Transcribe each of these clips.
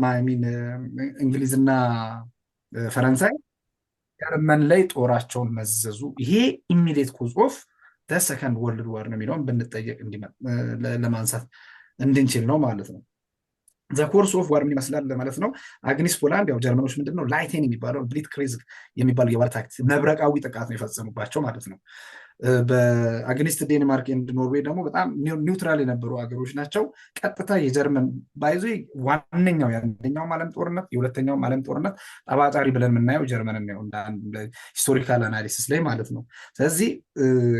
ማሚን እንግሊዝና ፈረንሳይ ጀርመን ላይ ጦራቸውን መዘዙ። ይሄ ኢሚዲየት ኮዝ ኦፍ ሰከንድ ወርልድ ዋር ነው የሚለውን ብንጠየቅ ለማንሳት እንድንችል ነው ማለት ነው። ዘኮርስ ኦፍ ዋር ምን ይመስላል ማለት ነው። አግኒስ ፖላንድ ያው ጀርመኖች ምንድነው ላይቴን የሚባለው ብሊት ክሬዝ የሚባለው የዋር ታክቲክ መብረቃዊ ጥቃት ነው የፈጸሙባቸው ማለት ነው። በአግኒስት ዴንማርክ ኤንድ ኖርዌይ ደግሞ በጣም ኒውትራል የነበሩ ሀገሮች ናቸው። ቀጥታ የጀርመን ባይዞ ዋነኛው የአንደኛውም ዓለም ጦርነት የሁለተኛውም ዓለም ጦርነት ጠባጫሪ ብለን የምናየው ጀርመንን ነው ሂስቶሪካል አናሊሲስ ላይ ማለት ነው። ስለዚህ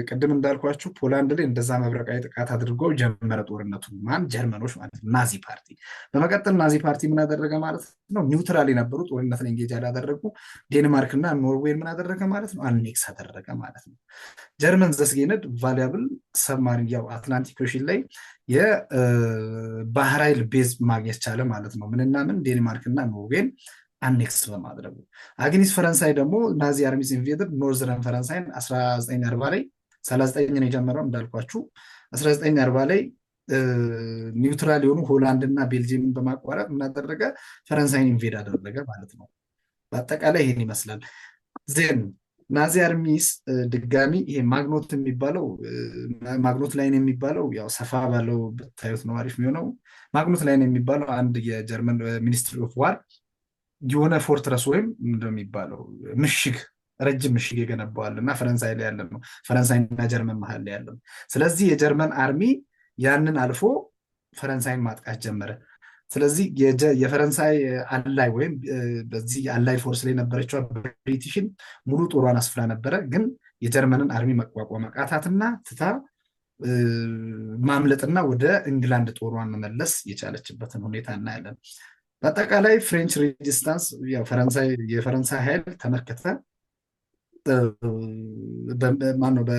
ቅድም እንዳልኳችሁ ፖላንድ ላይ እንደዛ መብረቃዊ ጥቃት አድርገው ጀመረ ጦርነቱ ማን ጀርመኖች ማለት ነው፣ ናዚ ፓርቲ። በመቀጠል ናዚ ፓርቲ ምን አደረገ ማለት ነው፣ ኒውትራል የነበሩ ጦርነት ላይ እንጌጅ ያላደረጉ ዴንማርክ እና ኖርዌይ ምን አደረገ ማለት ነው፣ አኔክስ አደረገ ማለት ነው። ጀርመን ዘስጌነድ ቫሊያብል ሰብማሪን ያው አትላንቲክ ኦሽን ላይ የባህር ኃይል ቤዝ ማግኘት ቻለ ማለት ነው። ምንና ምን ዴንማርክ እና ኖርዌይን አኔክስ በማድረጉ። አግኒስ ፈረንሳይ ደግሞ ናዚ አርሚስ ኢንቬድድ ኖርዘርን ፈረንሳይን 1940 ላይ 39 ነው የጀመረው እንዳልኳችሁ 1940 ላይ ኒውትራል የሆኑ ሆላንድ እና ቤልጅየምን በማቋረጥ ምናደረገ ፈረንሳይን ኢንቬድ አደረገ ማለት ነው። በአጠቃላይ ይህን ይመስላል። ዜን ናዚ አርሚስ ድጋሚ ይሄ ማግኖት የሚባለው ማግኖት ላይን የሚባለው ያው ሰፋ ባለው ብታዩት ነው አሪፍ የሚሆነው። ማግኖት ላይን የሚባለው አንድ የጀርመን ሚኒስትሪ ኦፍ ዋር የሆነ ፎርትረስ ወይም እንደሚባለው ምሽግ ረጅም ምሽግ የገነባዋል እና ፈረንሳይ ላይ ያለ ነው፣ ፈረንሳይና ጀርመን መሀል ላይ ያለ ነው። ስለዚህ የጀርመን አርሚ ያንን አልፎ ፈረንሳይን ማጥቃት ጀመረ። ስለዚህ የፈረንሳይ አላይ ወይም በዚህ አላይ ፎርስ ላይ ነበረችው ብሪቲሽን ሙሉ ጦሯን አስፍራ ነበረ። ግን የጀርመንን አርሚ መቋቋም አቃታትና ትታ ማምለጥና ወደ እንግላንድ ጦሯን መመለስ የቻለችበትን ሁኔታ እናያለን። በአጠቃላይ ፍሬንች ሬዚስታንስ የፈረንሳይ ኃይል ተመከተ፣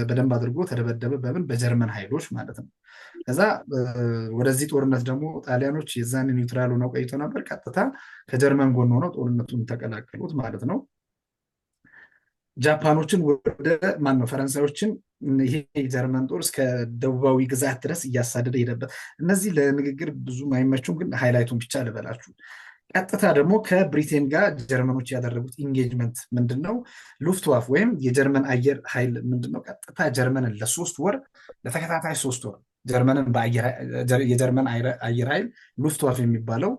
በደንብ አድርጎ ተደበደበ። በምን በጀርመን ኃይሎች ማለት ነው። ከዛ ወደዚህ ጦርነት ደግሞ ጣሊያኖች የዛን ኒውትራል ሆነው ቆይተው ነበር። ቀጥታ ከጀርመን ጎን ሆነው ጦርነቱን ተቀላቀሉት ማለት ነው። ጃፓኖችን ወደ ፈረንሳዮችን ይሄ የጀርመን ጦር እስከ ደቡባዊ ግዛት ድረስ እያሳደደ ሄደበት። እነዚህ ለንግግር ብዙ አይመቹም፣ ግን ሃይላይቱን ብቻ ልበላችሁ። ቀጥታ ደግሞ ከብሪቴን ጋር ጀርመኖች ያደረጉት ኢንጌጅመንት ምንድነው? ሉፍትዋፍ ወይም የጀርመን አየር ኃይል ምንድነው? ቀጥታ ጀርመንን ለተከታታይ 3 ወር ጀርመንን የጀርመን አየር ኃይል ሉፍትዋፍ የሚባለው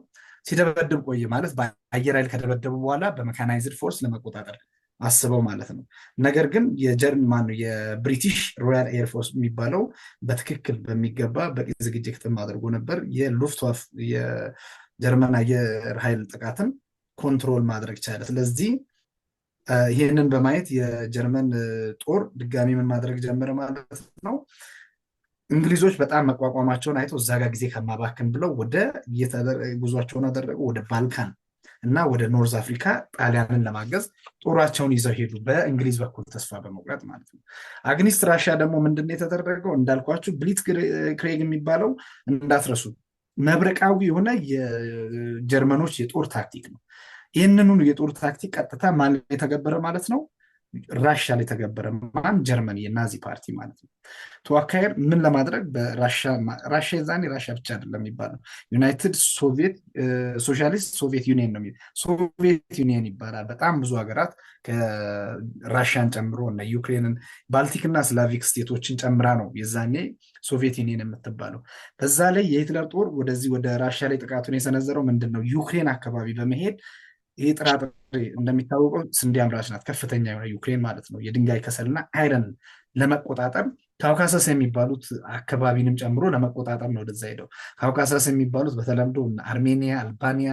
ሲደበድብ ቆየ ማለት በአየር ኃይል ከደበደቡ በኋላ በመካናይዝድ ፎርስ ለመቆጣጠር አስበው ማለት ነው። ነገር ግን የብሪቲሽ ሮያል ኤር ፎርስ የሚባለው በትክክል በሚገባ በቂ ዝግጅትም አድርጎ ነበር የሉፍትዋፍ የጀርመን አየር ኃይል ጥቃትን ኮንትሮል ማድረግ ቻለ። ስለዚህ ይህንን በማየት የጀርመን ጦር ድጋሚ ምን ማድረግ ጀመረ ማለት ነው። እንግሊዞች በጣም መቋቋማቸውን አይተው እዛ ጋር ጊዜ ከማባክን ብለው ወደ ጉዟቸውን አደረጉ ወደ ባልካን እና ወደ ኖርዝ አፍሪካ ጣሊያንን ለማገዝ ጦራቸውን ይዘው ሄዱ፣ በእንግሊዝ በኩል ተስፋ በመቁረጥ ማለት ነው። አግኒስት ራሽያ ደግሞ ምንድን ነው የተደረገው? እንዳልኳችሁ ብሊት ክሬግ የሚባለው እንዳትረሱ መብረቃዊ የሆነ የጀርመኖች የጦር ታክቲክ ነው። ይህንኑ የጦር ታክቲክ ቀጥታ ማን የተገበረ ማለት ነው? ራሽያ ላይ ተገበረ። ማን? ጀርመኒ፣ የናዚ ፓርቲ ማለት ነው። ተዋካይር ምን ለማድረግ ራሽያ ዛኔ ራሽያ ብቻ አይደለም የሚባለው ዩናይትድ ሶሻሊስት ሶቪየት ዩኒየን ነው የሚባለው። ሶቪየት ዩኒየን ይባላል። በጣም ብዙ ሀገራት ከራሽያን ጨምሮ እና ዩክሬንን፣ ባልቲክና ስላቪክ ስቴቶችን ጨምራ ነው የዛኔ ሶቪየት ዩኒየን የምትባለው። በዛ ላይ የሂትለር ጦር ወደዚህ ወደ ራሽያ ላይ ጥቃቱን የሰነዘረው ምንድን ነው? ዩክሬን አካባቢ በመሄድ ይህ ጥራጥሬ እንደሚታወቀው ስንዴ አምራች ናት፣ ከፍተኛ የሆነ ዩክሬን ማለት ነው። የድንጋይ ከሰልና አይረን ለመቆጣጠር ካውካሰስ የሚባሉት አካባቢንም ጨምሮ ለመቆጣጠር ነው ወደዛ ሄደው። ካውካሰስ የሚባሉት በተለምዶ አርሜኒያ፣ አልባኒያ፣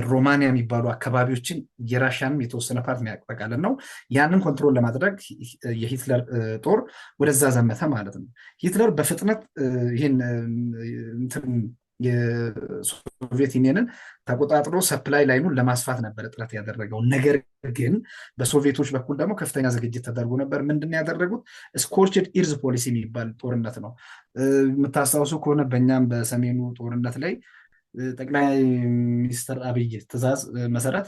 ሮማኒያ የሚባሉ አካባቢዎችን የራሽያንም የተወሰነ ፓርት የሚያጠቃልል ነው። ያንን ኮንትሮል ለማድረግ የሂትለር ጦር ወደዛ ዘመተ ማለት ነው። ሂትለር በፍጥነት ይህን የሶቪየት ዩኒየንን ተቆጣጥሮ ሰፕላይ ላይኑን ለማስፋት ነበር ጥረት ያደረገው። ነገር ግን በሶቪየቶች በኩል ደግሞ ከፍተኛ ዝግጅት ተደርጎ ነበር። ምንድን ያደረጉት? ስኮርችድ ኢርዝ ፖሊሲ የሚባል ጦርነት ነው። የምታስታውሱ ከሆነ በእኛም በሰሜኑ ጦርነት ላይ ጠቅላይ ሚኒስትር አብይ ትዕዛዝ መሰረት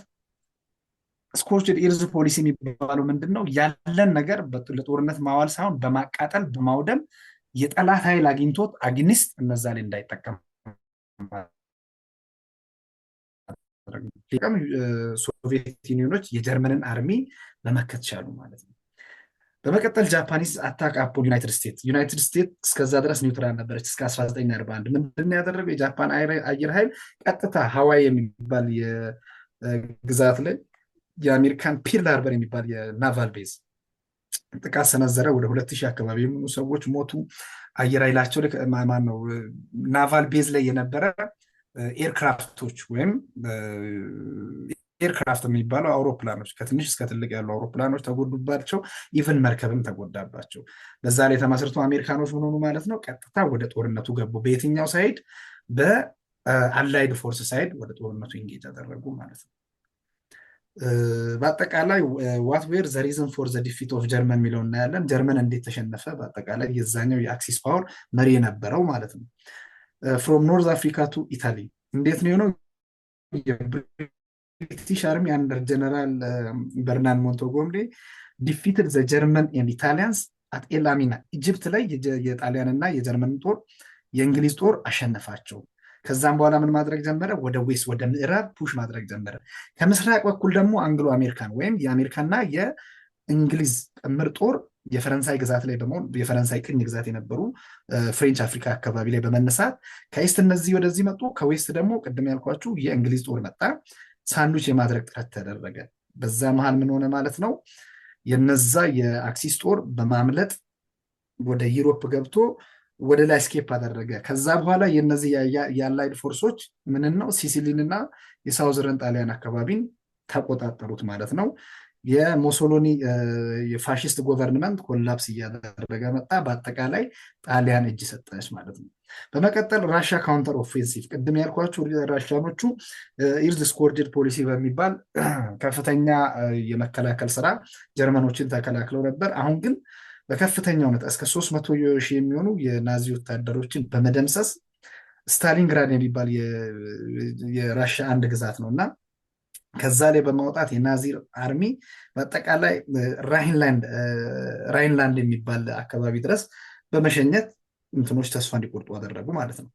ስኮርችድ ኢርዝ ፖሊሲ የሚባለው ምንድን ነው? ያለን ነገር ለጦርነት ማዋል ሳይሆን በማቃጠል በማውደም የጠላት ኃይል አግኝቶት አግኒስት እነዛ ላይ እንዳይጠቀም ማድረግ ነው። ሶቪየት ዩኒዮኖች የጀርመንን አርሚ መመከት ቻሉ ማለት ነው። በመቀጠል ጃፓኒዝ አታክ አፖን ዩናይትድ ስቴትስ እስከዛ ድረስ ኒውትራል ነበረች እስከ 1941። ምንድን ያደረገው የጃፓን አየር ኃይል ቀጥታ ሀዋይ የሚባል ግዛት ላይ የአሜሪካን ፒርል ሃርበር የሚባል የናቫል ቤዝ ጥቃት ሰነዘረ። ወደ 2000 አካባቢ የሚሆኑ ሰዎች ሞቱ። አየር ኃይላቸው ማነው ናቫል ቤዝ ላይ የነበረ ኤርክራፍቶች ወይም ኤርክራፍት የሚባለው አውሮፕላኖች ከትንሽ እስከ ትልቅ ያሉ አውሮፕላኖች ተጎዱባቸው። ኢቨን መርከብም ተጎዳባቸው። በዛ ላይ ተመስርቶ አሜሪካኖች ምን ሆኑ ማለት ነው? ቀጥታ ወደ ጦርነቱ ገቡ። በየትኛው ሳይድ? በአላይድ ፎርስ ሳይድ ወደ ጦርነቱ ኢንጌጅ ያደረጉ ማለት ነው። በአጠቃላይ ዋት ዌር ዘ ሪዝን ፎር ዘ ዲፊት ኦፍ ጀርመን የሚለው እናያለን። ጀርመን እንዴት ተሸነፈ? በአጠቃላይ የዛኛው የአክሲስ ፓወር መሪ የነበረው ማለት ነው። ፍሮም ኖርዝ አፍሪካ ቱ ኢታሊ እንዴት ነው የሆነው? ብሪቲሽ አርሚ አንደር ጀነራል በርናን ሞንቶጎምሪ ዲፊትድ ዘ ጀርመን ኤንድ ኢታሊያንስ አት ኤላሚና ኢጅፕት ላይ የጣሊያንና የጀርመን ጦር የእንግሊዝ ጦር አሸነፋቸው። ከዛም በኋላ ምን ማድረግ ጀመረ? ወደ ዌስት ወደ ምዕራብ ፑሽ ማድረግ ጀመረ። ከምስራቅ በኩል ደግሞ አንግሎ አሜሪካን ወይም የአሜሪካና የእንግሊዝ ጥምር ጦር የፈረንሳይ ግዛት ላይ በመሆን የፈረንሳይ ቅኝ ግዛት የነበሩ ፍሬንች አፍሪካ አካባቢ ላይ በመነሳት ከኢስት እነዚህ ወደዚህ መጡ። ከዌስት ደግሞ ቅድም ያልኳችሁ የእንግሊዝ ጦር መጣ። ሳንዱች የማድረግ ጥረት ተደረገ። በዛ መሃል ምን ሆነ ማለት ነው? የነዛ የአክሲስ ጦር በማምለጥ ወደ ዩሮፕ ገብቶ ወደ ላይ ስኬፕ አደረገ። ከዛ በኋላ የነዚህ የአላይድ ፎርሶች ምንን ነው ሲሲሊንና የሳውዝረን ጣሊያን አካባቢን ተቆጣጠሩት ማለት ነው። የሞሶሎኒ የፋሽስት ጎቨርንመንት ኮላፕስ እያደረገ መጣ። በአጠቃላይ ጣሊያን እጅ ሰጠች ማለት ነው። በመቀጠል ራሻ ካውንተር ኦፌንሲቭ ቅድም ያልኳቸው ራሻኖቹ ኢርዝ ስኮርድድ ፖሊሲ በሚባል ከፍተኛ የመከላከል ስራ ጀርመኖችን ተከላክለው ነበር። አሁን ግን በከፍተኛ ሁኔታ እስከ 300 ሺህ የሚሆኑ የናዚ ወታደሮችን በመደምሰስ ስታሊንግራድ የሚባል የራሻ አንድ ግዛት ነው እና ከዛ ላይ በማውጣት የናዚ አርሚ በአጠቃላይ ራይንላንድ የሚባል አካባቢ ድረስ በመሸኘት እንትኖች ተስፋ እንዲቆርጡ አደረጉ ማለት ነው።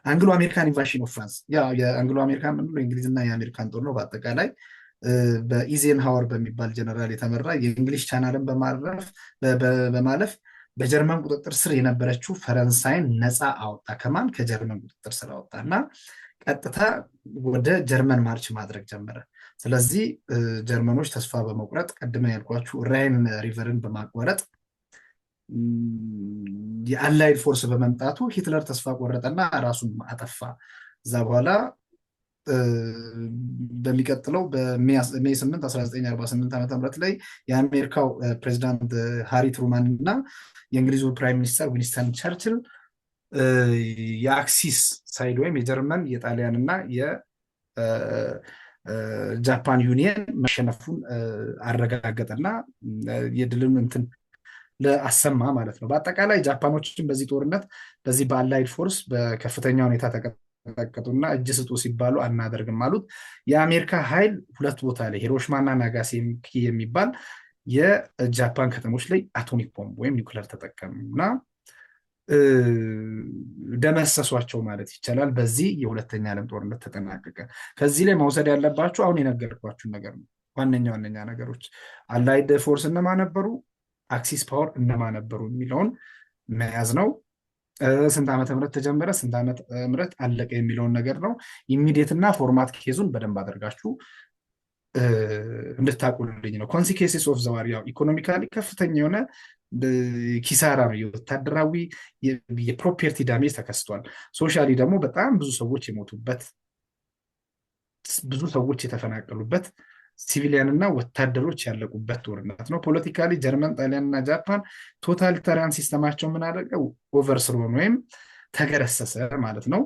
አንግሎ አሜሪካን ኢንቫሽን ኦፍ ፍራንስ የአንግሎ አሜሪካን ምንለው የእንግሊዝና የአሜሪካን ጦር ነው። በአጠቃላይ በኢዜንሃወር በሚባል ጀነራል የተመራ የእንግሊሽ ቻናልን በማለፍ በጀርመን ቁጥጥር ስር የነበረችው ፈረንሳይን ነፃ አወጣ። ከማን? ከጀርመን ቁጥጥር ስር አወጣ እና ቀጥታ ወደ ጀርመን ማርች ማድረግ ጀመረ። ስለዚህ ጀርመኖች ተስፋ በመቁረጥ ቀድመ ያልኳችሁ ራይን ሪቨርን በማቋረጥ የአላይድ ፎርስ በመምጣቱ ሂትለር ተስፋ ቆረጠና ራሱን አጠፋ። እዛ በኋላ በሚቀጥለው በሜይ 8 1948 ዓ.ም ላይ የአሜሪካው ፕሬዚዳንት ሃሪ ትሩማን እና የእንግሊዙ ፕራይም ሚኒስተር ዊንስተን ቸርችል የአክሲስ ሳይድ ወይም የጀርመን የጣሊያን እና የጃፓን ዩኒየን መሸነፉን አረጋገጠና የድልን እንትን ለአሰማ ማለት ነው። በአጠቃላይ ጃፓኖችን በዚህ ጦርነት በዚህ በአላይድ ፎርስ በከፍተኛ ሁኔታ ተቀጠቀጡና እጅ ስጡ ሲባሉ አናደርግም አሉት። የአሜሪካ ኃይል ሁለት ቦታ ላይ ሂሮሺማና ናጋሳኪ የሚባል የጃፓን ከተሞች ላይ አቶሚክ ቦምብ ወይም ኒውክለር ተጠቀሙና ደመሰሷቸው ማለት ይቻላል። በዚህ የሁለተኛ ዓለም ጦርነት ተጠናቀቀ። ከዚህ ላይ መውሰድ ያለባችሁ አሁን የነገርኳችሁን ነገር ነው። ዋነኛ ነገሮች አላይድ ፎርስ እነማ ነበሩ፣ አክሲስ ፓወር እነማ ነበሩ የሚለውን መያዝ ነው። ስንት ዓመተ ምህረት ተጀመረ፣ ስንት ዓመተ ምህረት አለቀ የሚለውን ነገር ነው። ኢሚዲየት እና ፎርማት ኬዙን በደንብ አድርጋችሁ እንድታቁልልኝ ነው። ኮንሲኬንሲስ ኦፍ ዘዋር ያው ኢኮኖሚካሊ ከፍተኛ የሆነ ኪሳራ ነው። የወታደራዊ የፕሮፐርቲ ዳሜጅ ተከስቷል። ሶሻሊ ደግሞ በጣም ብዙ ሰዎች የሞቱበት፣ ብዙ ሰዎች የተፈናቀሉበት፣ ሲቪሊያን እና ወታደሮች ያለቁበት ጦርነት ነው። ፖለቲካሊ ጀርመን፣ ጣሊያን እና ጃፓን ቶታሊታሪያን ሲስተማቸው ምን አደረገው? ኦቨርስሮን ወይም ተገረሰሰ ማለት ነው።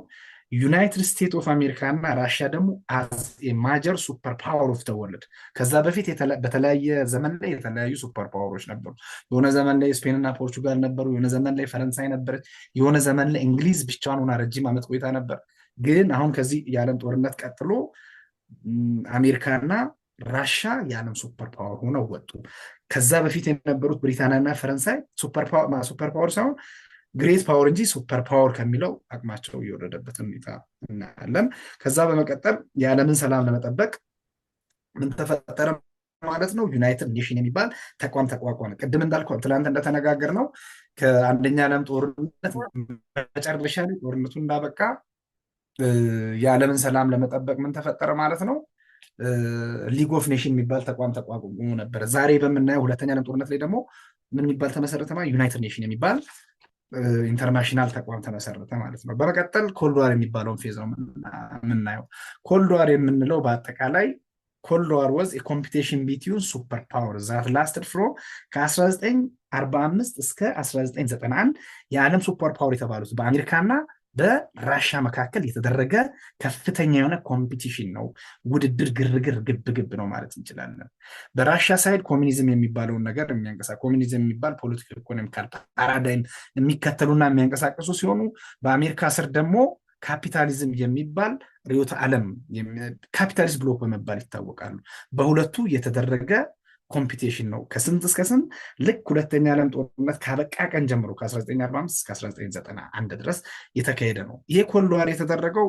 ዩናይትድ ስቴትስ ኦፍ አሜሪካ እና ራሽያ ደግሞ አዝ ማጀር ሱፐር ፓወር ኦፍ ተወለድ። ከዛ በፊት በተለያየ ዘመን ላይ የተለያዩ ሱፐር ፓወሮች ነበሩ። የሆነ ዘመን ላይ ስፔን እና ፖርቹጋል ነበሩ። የሆነ ዘመን ላይ ፈረንሳይ ነበረች። የሆነ ዘመን ላይ እንግሊዝ ብቻዋን ሆና ረጅም ዓመት ቆይታ ነበር። ግን አሁን ከዚህ የዓለም ጦርነት ቀጥሎ አሜሪካና ራሻ የዓለም ሱፐር ፓወር ሆነው ወጡ። ከዛ በፊት የነበሩት ብሪታንያና ፈረንሳይ ሱፐር ፓወር ሳይሆን ግሬት ፓወር እንጂ ሱፐር ፓወር ከሚለው አቅማቸው እየወረደበትን ሁኔታ እናያለን። ከዛ በመቀጠል የዓለምን ሰላም ለመጠበቅ ምን ተፈጠረ ማለት ነው? ዩናይትድ ኔሽን የሚባል ተቋም ተቋቋመ። ቅድም እንዳልኩ ትላንት እንደተነጋገር ነው ከአንደኛ ዓለም ጦርነት መጨረሻ ላይ ጦርነቱ እንዳበቃ የዓለምን ሰላም ለመጠበቅ ምን ተፈጠረ ማለት ነው? ሊግ ኦፍ ኔሽን የሚባል ተቋም ተቋቁሞ ነበረ። ዛሬ በምናየው ሁለተኛ ዓለም ጦርነት ላይ ደግሞ ምን የሚባል ተመሰረተ? ዩናይትድ ኔሽን የሚባል ኢንተርናሽናል ተቋም ተመሰረተ ማለት ነው። በመቀጠል ኮልድ የሚባለውን ፌዝ ነው የምናየው። ኮልድ የምንለው በአጠቃላይ ኮልድ ዋር ወዝ የኮምፒቴሽን ቢትዊን ሱፐር ፓወር ዛት ላስትድ ፍሮ ከ1945 እስከ 1991 የዓለም ሱፐር ፓወር የተባሉት በአሜሪካና በራሻ መካከል የተደረገ ከፍተኛ የሆነ ኮምፒቲሽን ነው። ውድድር፣ ግርግር፣ ግብግብ ነው ማለት እንችላለን። በራሻ ሳይድ ኮሚኒዝም የሚባለውን ነገር ኮሚኒዝም የሚባል ፖለቲካል ኢኮኖሚካል ፓራዳይም የሚከተሉና የሚያንቀሳቀሱ ሲሆኑ በአሜሪካ ስር ደግሞ ካፒታሊዝም የሚባል ርዕዮተ ዓለም ካፒታሊስት ብሎክ በመባል ይታወቃሉ። በሁለቱ የተደረገ ኮምፒቴሽን ነው። ከስንት እስከ ስንት? ልክ ሁለተኛ ዓለም ጦርነት ካበቃ ቀን ጀምሮ ከ1945 እስከ 1991 ድረስ የተካሄደ ነው። ይሄ ኮልድ ዋር የተደረገው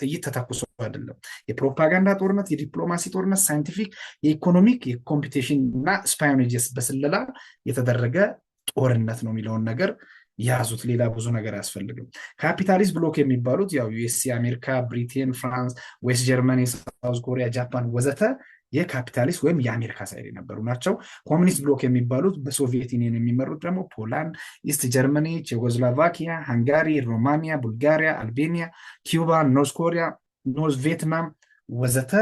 ጥይት ተተኩሶ አይደለም። የፕሮፓጋንዳ ጦርነት፣ የዲፕሎማሲ ጦርነት፣ ሳይንቲፊክ፣ የኢኮኖሚክ፣ የኮምፒቴሽን እና ስፓዮኔጅስ በስለላ የተደረገ ጦርነት ነው የሚለውን ነገር ያዙት። ሌላ ብዙ ነገር አያስፈልግም። ካፒታሊስት ብሎክ የሚባሉት ያው ዩኤስኤ፣ አሜሪካ፣ ብሪቴን፣ ፍራንስ፣ ዌስት ጀርመኒ፣ ሳውዝ ኮሪያ፣ ጃፓን ወዘተ የካፒታሊስት ወይም የአሜሪካ ሳይድ የነበሩ ናቸው። ኮሚኒስት ብሎክ የሚባሉት በሶቪየት ዩኒየን የሚመሩት ደግሞ ፖላንድ፣ ኢስት ጀርመኒ፣ ቼኮስሎቫኪያ፣ ሃንጋሪ፣ ሮማኒያ፣ ቡልጋሪያ፣ አልቤኒያ፣ ኪዩባ፣ ኖርዝ ኮሪያ፣ ኖርዝ ቪየትናም ወዘተ።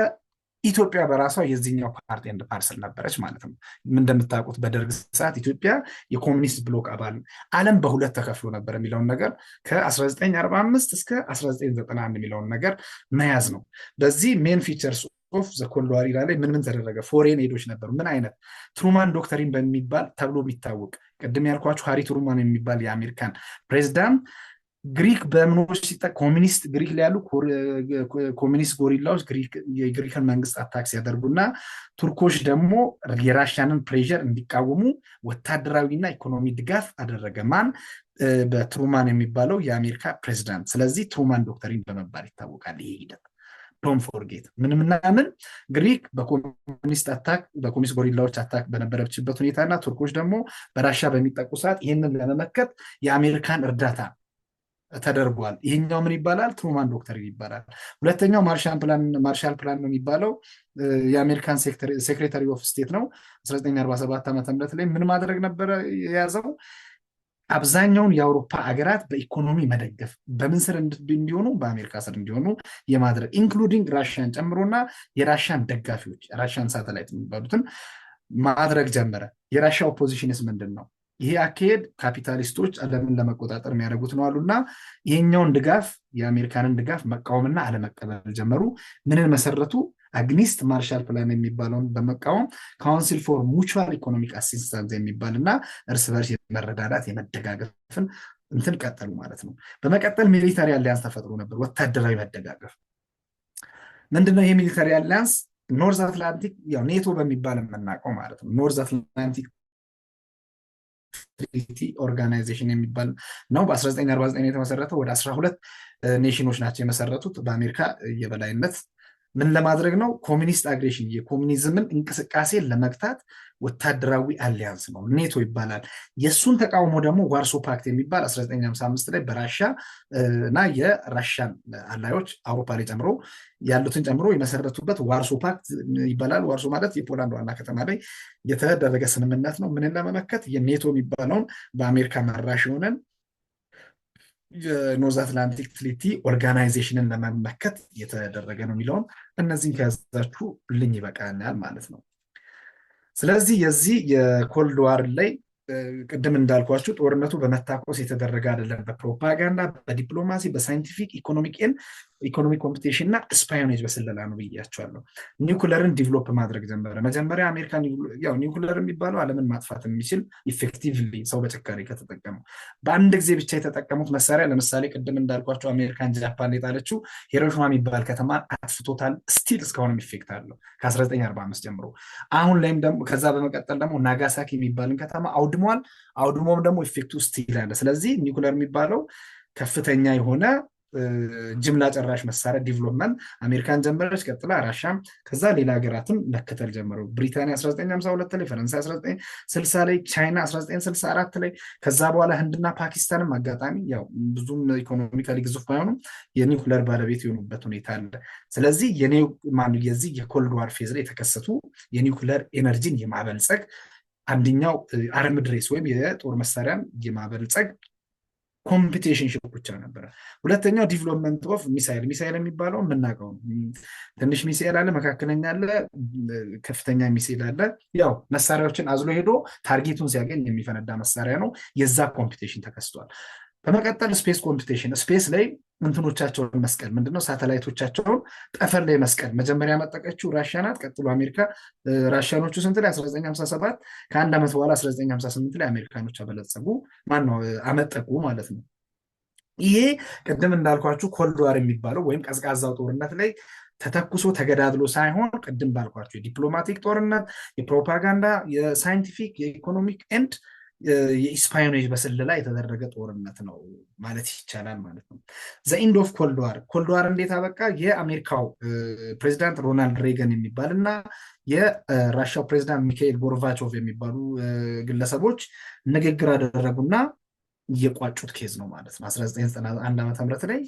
ኢትዮጵያ በራሷ የዚህኛው ፓርቲ ኤንድ ፓርሰል ነበረች ማለት ነው። እንደምታውቁት በደርግ ሰዓት ኢትዮጵያ የኮሚኒስት ብሎክ አባል፣ ዓለም በሁለት ተከፍሎ ነበር የሚለውን ነገር ከ1945 እስከ 1991 የሚለውን ነገር መያዝ ነው። በዚህ ሜን ፊቸርስ ኦፍ ዘ ኮልድ ዋር ላይ ምን ምን ተደረገ? ፎሬን ኤዶች ነበሩ። ምን አይነት? ትሩማን ዶክተሪን በሚባል ተብሎ የሚታወቅ ቅድም ያልኳችሁ ሃሪ ትሩማን የሚባል የአሜሪካን ፕሬዚዳንት ግሪክ በምኖች ኮሚኒስት ግሪክ ላይ ያሉ ኮሚኒስት ጎሪላዎች የግሪክን መንግስት አታክ ሲያደርጉና ቱርኮች ደግሞ የራሽያንን ፕሬዠር እንዲቃወሙ ወታደራዊና ኢኮኖሚ ድጋፍ አደረገ። ማን? በትሩማን የሚባለው የአሜሪካ ፕሬዚዳንት። ስለዚህ ትሩማን ዶክተሪን በመባል ይታወቃል ይሄ ሂደት። ዶን ፎርጌት ምንምናምን ግሪክ በኮሚኒስት ጎሪላዎች አታክ በነበረችበት ሁኔታና ቱርኮች ደግሞ በራሻ በሚጠቁ ሰዓት ይህንን ለመመከት የአሜሪካን እርዳታ ተደርጓል። ይሄኛው ምን ይባላል? ትሩማን ዶክተሪን ይባላል። ሁለተኛው ማርሻል ፕላን ነው የሚባለው የአሜሪካን ሴክሬታሪ ኦፍ ስቴት ነው። 1947 ዓ.ም ላይ ምን ማድረግ ነበረ የያዘው? አብዛኛውን የአውሮፓ ሀገራት በኢኮኖሚ መደገፍ፣ በምን ስር እንዲሆኑ? በአሜሪካ ስር እንዲሆኑ የማድረግ ኢንክሉዲንግ ራሽያን ጨምሮና የራሽያን ደጋፊዎች ራሽያን ሳተላይት የሚባሉትን ማድረግ ጀመረ። የራሻ ኦፖዚሽንስ ምንድን ነው? ይሄ አካሄድ ካፒታሊስቶች ዓለምን ለመቆጣጠር የሚያደርጉት ነው አሉና ይሄኛውን ድጋፍ የአሜሪካንን ድጋፍ መቃወምና አለመቀበል ጀመሩ። ምንን መሰረቱ? አግኒስት ማርሻል ፕላን የሚባለውን በመቃወም ካውንሲል ፎር ሙቹዋል ኢኮኖሚክ አሲስታንስ የሚባል እና እርስ በርስ የመረዳዳት የመደጋገፍን እንትን ቀጠሉ ማለት ነው። በመቀጠል ሚሊታሪ አሊያንስ ተፈጥሮ ነበር፣ ወታደራዊ መደጋገፍ። ምንድነው ይሄ ሚሊታሪ አሊያንስ? ኖርዝ አትላንቲክ ኔቶ በሚባል የምናውቀው ማለት ነው። ኖርዝ አትላንቲክ ትሪቲ ኦርጋናይዜሽን የሚባል ነው። በ1949 የተመሰረተው ወደ 12 ኔሽኖች ናቸው የመሰረቱት በአሜሪካ የበላይነት። ምን ለማድረግ ነው? ኮሚኒስት አግሬሽን የኮሚኒዝምን እንቅስቃሴ ለመግታት ወታደራዊ አሊያንስ ነው፣ ኔቶ ይባላል። የእሱን ተቃውሞ ደግሞ ዋርሶ ፓክት የሚባል 1955 ላይ በራሻ እና የራሻን አላዮች አውሮፓ ላይ ጨምሮ ያሉትን ጨምሮ የመሰረቱበት ዋርሶ ፓክት ይባላል። ዋርሶ ማለት የፖላንድ ዋና ከተማ ላይ የተደረገ ስምምነት ነው። ምንን ለመመከት? የኔቶ የሚባለውን በአሜሪካ መራሽ የሆነን የኖርዝ አትላንቲክ ትሪቲ ኦርጋናይዜሽንን ለመመከት የተደረገ ነው የሚለውን እነዚህን ከያዛችሁ ልኝ ይበቃናል ማለት ነው። ስለዚህ የዚህ የኮልድ ዋር ላይ ቅድም እንዳልኳችሁ ጦርነቱ በመታኮስ የተደረገ አይደለም። በፕሮፓጋንዳ፣ በዲፕሎማሲ፣ በሳይንቲፊክ ኢኮኖሚክን ኢኮኖሚክ ኮምፒቲሽን እና ስፓዮኔጅ በስለላ ነው ብያቸዋለሁ። ኒውክለርን ዲቨሎፕ ማድረግ ጀመረ። መጀመሪያ አሜሪካ ያው ኒውክለር የሚባለው ዓለምን ማጥፋት የሚችል ኢፌክቲቭሊ ሰው በጭካኔ ከተጠቀመው በአንድ ጊዜ ብቻ የተጠቀሙት መሳሪያ ለምሳሌ ቅድም እንዳልኳቸው አሜሪካን ጃፓን የጣለችው ሂሮሺማ የሚባል ከተማ አጥፍቶታል። ስቲል እስካሁንም ኢፌክት አለው ከ1945 ጀምሮ። አሁን ላይም ደግሞ ከዛ በመቀጠል ደግሞ ናጋሳኪ የሚባልን ከተማ አውድሟል። አውድሞም ደግሞ ኢፌክቱ ስቲል አለ። ስለዚህ ኒውክለር የሚባለው ከፍተኛ የሆነ ጅምላ ጨራሽ መሳሪያ ዲቨሎፕመንት አሜሪካን ጀመረች፣ ቀጥላ ራሻም፣ ከዛ ሌላ ሀገራትም መከተል ጀመሩ። ብሪታንያ 1952 ላይ፣ ፈረንሳይ 1960 ላይ፣ ቻይና 1964 ላይ፣ ከዛ በኋላ ህንድና ፓኪስታንም አጋጣሚ ያው ብዙም ኢኮኖሚካሊ ግዙፍ ባይሆኑም የኒውክለር ባለቤት የሆኑበት ሁኔታ አለ። ስለዚህ የዚህ የኮልድ ዋር ፌዝ ላይ የተከሰቱ የኒውክለር ኤነርጂን የማበልጸግ አንደኛው አርምድ ሬስ ወይም የጦር መሳሪያን የማበልጸግ ኮምፒቴሽን ሽፕ ብቻ ነበረ። ሁለተኛው ዲቨሎፕመንት ኦፍ ሚሳይል። ሚሳይል የሚባለው የምናውቀው ትንሽ ሚሳይል አለ፣ መካከለኛ አለ፣ ከፍተኛ ሚሳይል አለ። ያው መሳሪያዎችን አዝሎ ሄዶ ታርጌቱን ሲያገኝ የሚፈነዳ መሳሪያ ነው። የዛ ኮምፒቴሽን ተከስቷል። በመቀጠል ስፔስ ኮምፒቴሽን። ስፔስ ላይ እንትኖቻቸውን መስቀል ምንድነው ሳተላይቶቻቸውን ጠፈር ላይ መስቀል። መጀመሪያ ያመጠቀችው ራሽያ ናት። ቀጥሎ አሜሪካ። ራሽያኖቹ ስንት ላይ 1957 ከአንድ ዓመት በኋላ 1958 ላይ አሜሪካኖች አበለጸጉ፣ ማነው አመጠቁ ማለት ነው። ይሄ ቅድም እንዳልኳችሁ ኮልድ ዋር የሚባለው ወይም ቀዝቃዛው ጦርነት ላይ ተተኩሶ ተገዳድሎ ሳይሆን ቅድም ባልኳችሁ የዲፕሎማቲክ ጦርነት፣ የፕሮፓጋንዳ፣ የሳይንቲፊክ፣ የኢኮኖሚክ ኤንድ የስፓዮኔጅ በስለላ የተደረገ ጦርነት ነው ማለት ይቻላል ማለት ነው። ዘ ኢንድ ኦፍ ኮልድ ዋር። ኮልድ ዋር እንዴት አበቃ? የአሜሪካው ፕሬዚዳንት ሮናልድ ሬገን የሚባል እና የራሻው ፕሬዚዳንት ሚካኤል ጎርባቾቭ የሚባሉ ግለሰቦች ንግግር አደረጉና የቋጩት ኬዝ ነው ማለት ነው። 1991 ዓ.ም ላይ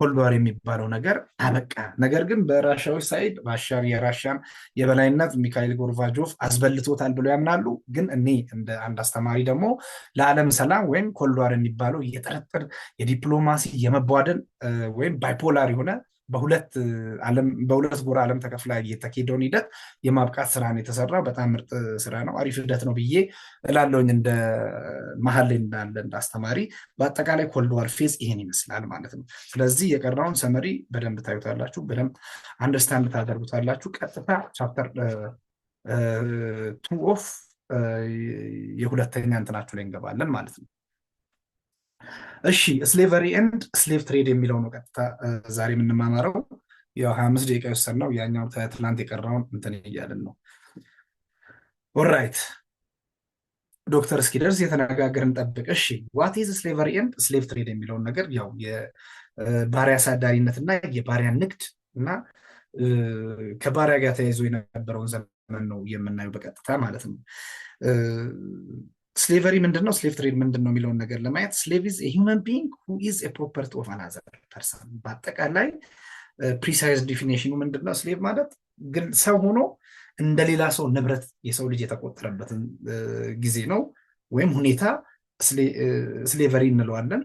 ኮልድ ዋር የሚባለው ነገር አበቃ። ነገር ግን በራሻዎች ሳይድ የራሻን የበላይነት ሚካኤል ጎርባቾቭ አስበልቶታል ብለው ያምናሉ። ግን እኔ እንደ አንድ አስተማሪ ደግሞ ለዓለም ሰላም ወይም ኮልድ ዋር የሚባለው የጥርጥር የዲፕሎማሲ የመቧደን ወይም ባይፖላር የሆነ በሁለት ጎራ ዓለም ተከፍላ የተካሄደውን ሂደት የማብቃት ስራ ነው የተሰራው። በጣም ምርጥ ስራ ነው፣ አሪፍ ሂደት ነው ብዬ እላለሁኝ እንደ መሀል ላይ እንዳለ እንደ አስተማሪ። በአጠቃላይ ኮልድ ዋር ፌዝ ይሄን ይመስላል ማለት ነው። ስለዚህ የቀረውን ሰመሪ በደንብ ታዩታላችሁ፣ በደንብ አንደርስታንድ ታደርጉታላችሁ። ቀጥታ ቻፕተር 2 ኦፍ የሁለተኛ እንትናችሁ ላይ እንገባለን ማለት ነው። እሺ ስሌቨሪ ኤንድ ስሌቭ ትሬድ የሚለው ነው ቀጥታ ዛሬ የምንማማረው። ያው 25 ደቂቃ የወሰድነው ያኛው ትናንት የቀረውን እንትን እያልን ነው። ኦልራይት ዶክተር እስኪደርስ የተነጋገርን ጠብቅ። እሺ ዋት ኢዝ ስሌቨሪ ኤንድ ስሌቭ ትሬድ የሚለውን ነገር ያው የባሪያ አሳዳሪነት እና የባሪያ ንግድ እና ከባሪያ ጋር ተያይዞ የነበረውን ዘመን ነው የምናየው በቀጥታ ማለት ነው። ስሌቨሪ ምንድነው? ስሌቭ ትሬድ ምንድነው የሚለውን ነገር ለማየት ስሌቭ ኢዝ ኤ ሂውመን ቢንግ ሁ ኢዝ ኤ ፕሮፐርቲ ኦፍ አናዘር ፐርሰን። በአጠቃላይ ፕሪሳይዝ ዲፊኒሽኑ ምንድነው? ስሌቭ ማለት ግን ሰው ሆኖ እንደሌላ ሰው ንብረት የሰው ልጅ የተቆጠረበትን ጊዜ ነው ወይም ሁኔታ ስሌቨሪ እንለዋለን።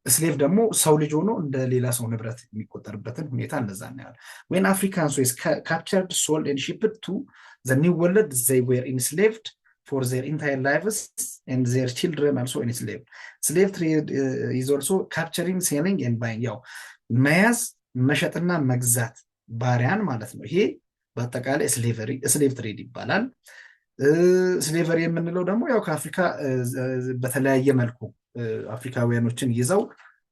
ስሌቭ ደግሞ ሰው ልጅ ሆኖ እንደሌላ ሰው ንብረት የሚቆጠርበትን ሁኔታ እንደዛ እናያለን። ዌን አፍሪካንስ ወይስ ካፕቸርድ ሶልድ ኤንድ ሺፕድ ቱ ዘ ኒው ወርልድ ዘይ ዌር ኢንስሌቭድ for their entire lives and their children also enslaved. Slave trade is also capturing, selling and buying. ያው መያዝ መሸጥና መግዛት ባሪያን ማለት ነው። ይሄ በአጠቃላይ ስሌቭ ትሬድ ይባላል። ስሌቨሪ የምንለው ደግሞ ያው ከአፍሪካ በተለያየ መልኩ አፍሪካውያኖችን ይዘው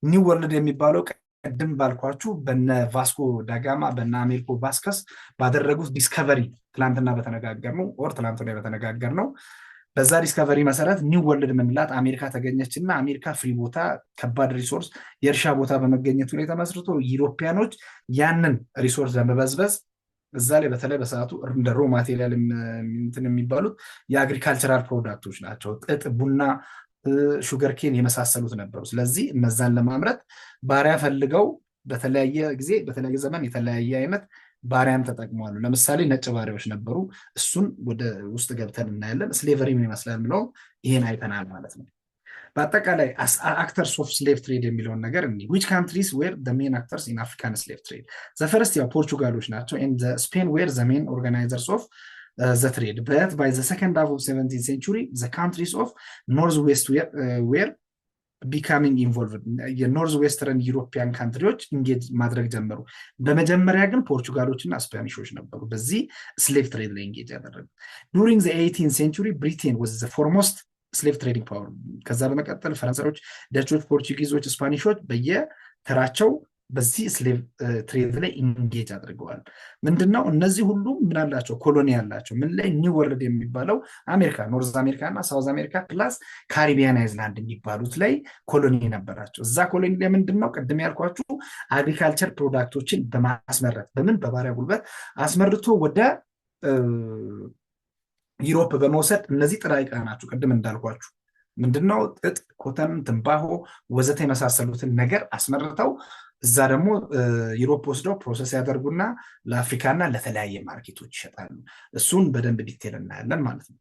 ኒው ወርልድ የሚባለው ቅድም ባልኳችሁ በነ ቫስኮ ዳጋማ በነ አሜሪኮ ቫስከስ ባደረጉት ዲስከቨሪ ትላንትና በተነጋገርነው በዛ ዲስከቨሪ መሰረት ኒው ወርልድ ምንላት አሜሪካ ተገኘችና አሜሪካ ፍሪ ቦታ፣ ከባድ ሪሶርስ፣ የእርሻ ቦታ በመገኘቱ ላይ ተመስርቶ ዩሮፒያኖች ያንን ሪሶርስ ለመበዝበዝ እዛ ላይ በተለይ በሰዓቱ እንደ ሮ ማቴሪያል እንትን የሚባሉት የአግሪካልቸራል ፕሮዳክቶች ናቸው። ጥጥ፣ ቡና፣ ሹገርኬን የመሳሰሉት ነበሩ። ስለዚህ እነዛን ለማምረት ባሪያ ፈልገው በተለያየ ጊዜ በተለያየ ዘመን የተለያየ አይነት ባሪያን ተጠቅመዋል። ለምሳሌ ነጭ ባሪያዎች ነበሩ። እሱን ወደ ውስጥ ገብተን እናያለን። ስሌቨሪ ምን ይመስላል ብለው ይሄን አይተናል ማለት ነው። በአጠቃላይ አክተርስ ኦፍ ስሌቭ ትሬድ የሚለውን ነገር እንዲህ which countries were the main actors in African slave trade? the first ያው ፖርቹጋሎች ናቸው and Spain were the main organizers of the trade, but by the second half of 17th century the countries of northwest were ቢካሚንግ ኢንቮልቭድ የኖርዝ ዌስተርን ዩሮፒያን ካንትሪዎች ኢንጌጅ ማድረግ ጀመሩ። በመጀመሪያ ግን ፖርቹጋሎች እና ስፓኒሾች ነበሩ በዚህ ስሌቭ ትሬድ ላይ ኢንጌጅ ያደረጉ። ዱሪንግ ዘ 18 ሴንቹሪ ብሪቴን ዋዝ ዘ ፎርሞስት ስሌቭ ትሬዲንግ ፓወር። ከዛ በመቀጠል ፈረንሳዮች፣ ደቾች፣ ፖርቹጊዞች፣ ስፓኒሾች በየተራቸው በዚህ ስሌቭ ትሬድ ላይ ኢንጌጅ አድርገዋል። ምንድነው እነዚህ ሁሉ ምን አላቸው? ኮሎኒ አላቸው። ምን ላይ? ኒው ወርልድ የሚባለው አሜሪካ፣ ኖርዝ አሜሪካ እና ሳውዝ አሜሪካ ፕላስ ካሪቢያን አይዝላንድ የሚባሉት ላይ ኮሎኒ ነበራቸው። እዛ ኮሎኒ ላይ ምንድነው ቅድም ያልኳችሁ አግሪካልቸር ፕሮዳክቶችን በማስመረት በምን በባሪያ ጉልበት አስመርቶ ወደ ዩሮፕ በመውሰድ እነዚህ ጥሬ ዕቃ ናቸው። ቅድም እንዳልኳችሁ ምንድነው ጥጥ፣ ኮተን፣ ትንባሆ ወዘተ የመሳሰሉትን ነገር አስመርተው እዛ ደግሞ ዩሮፕ ወስደው ፕሮሰስ ያደርጉና ለአፍሪካና ለተለያየ ማርኬቶች ይሸጣሉ። እሱን በደንብ ዲቴል እናያለን ማለት ነው።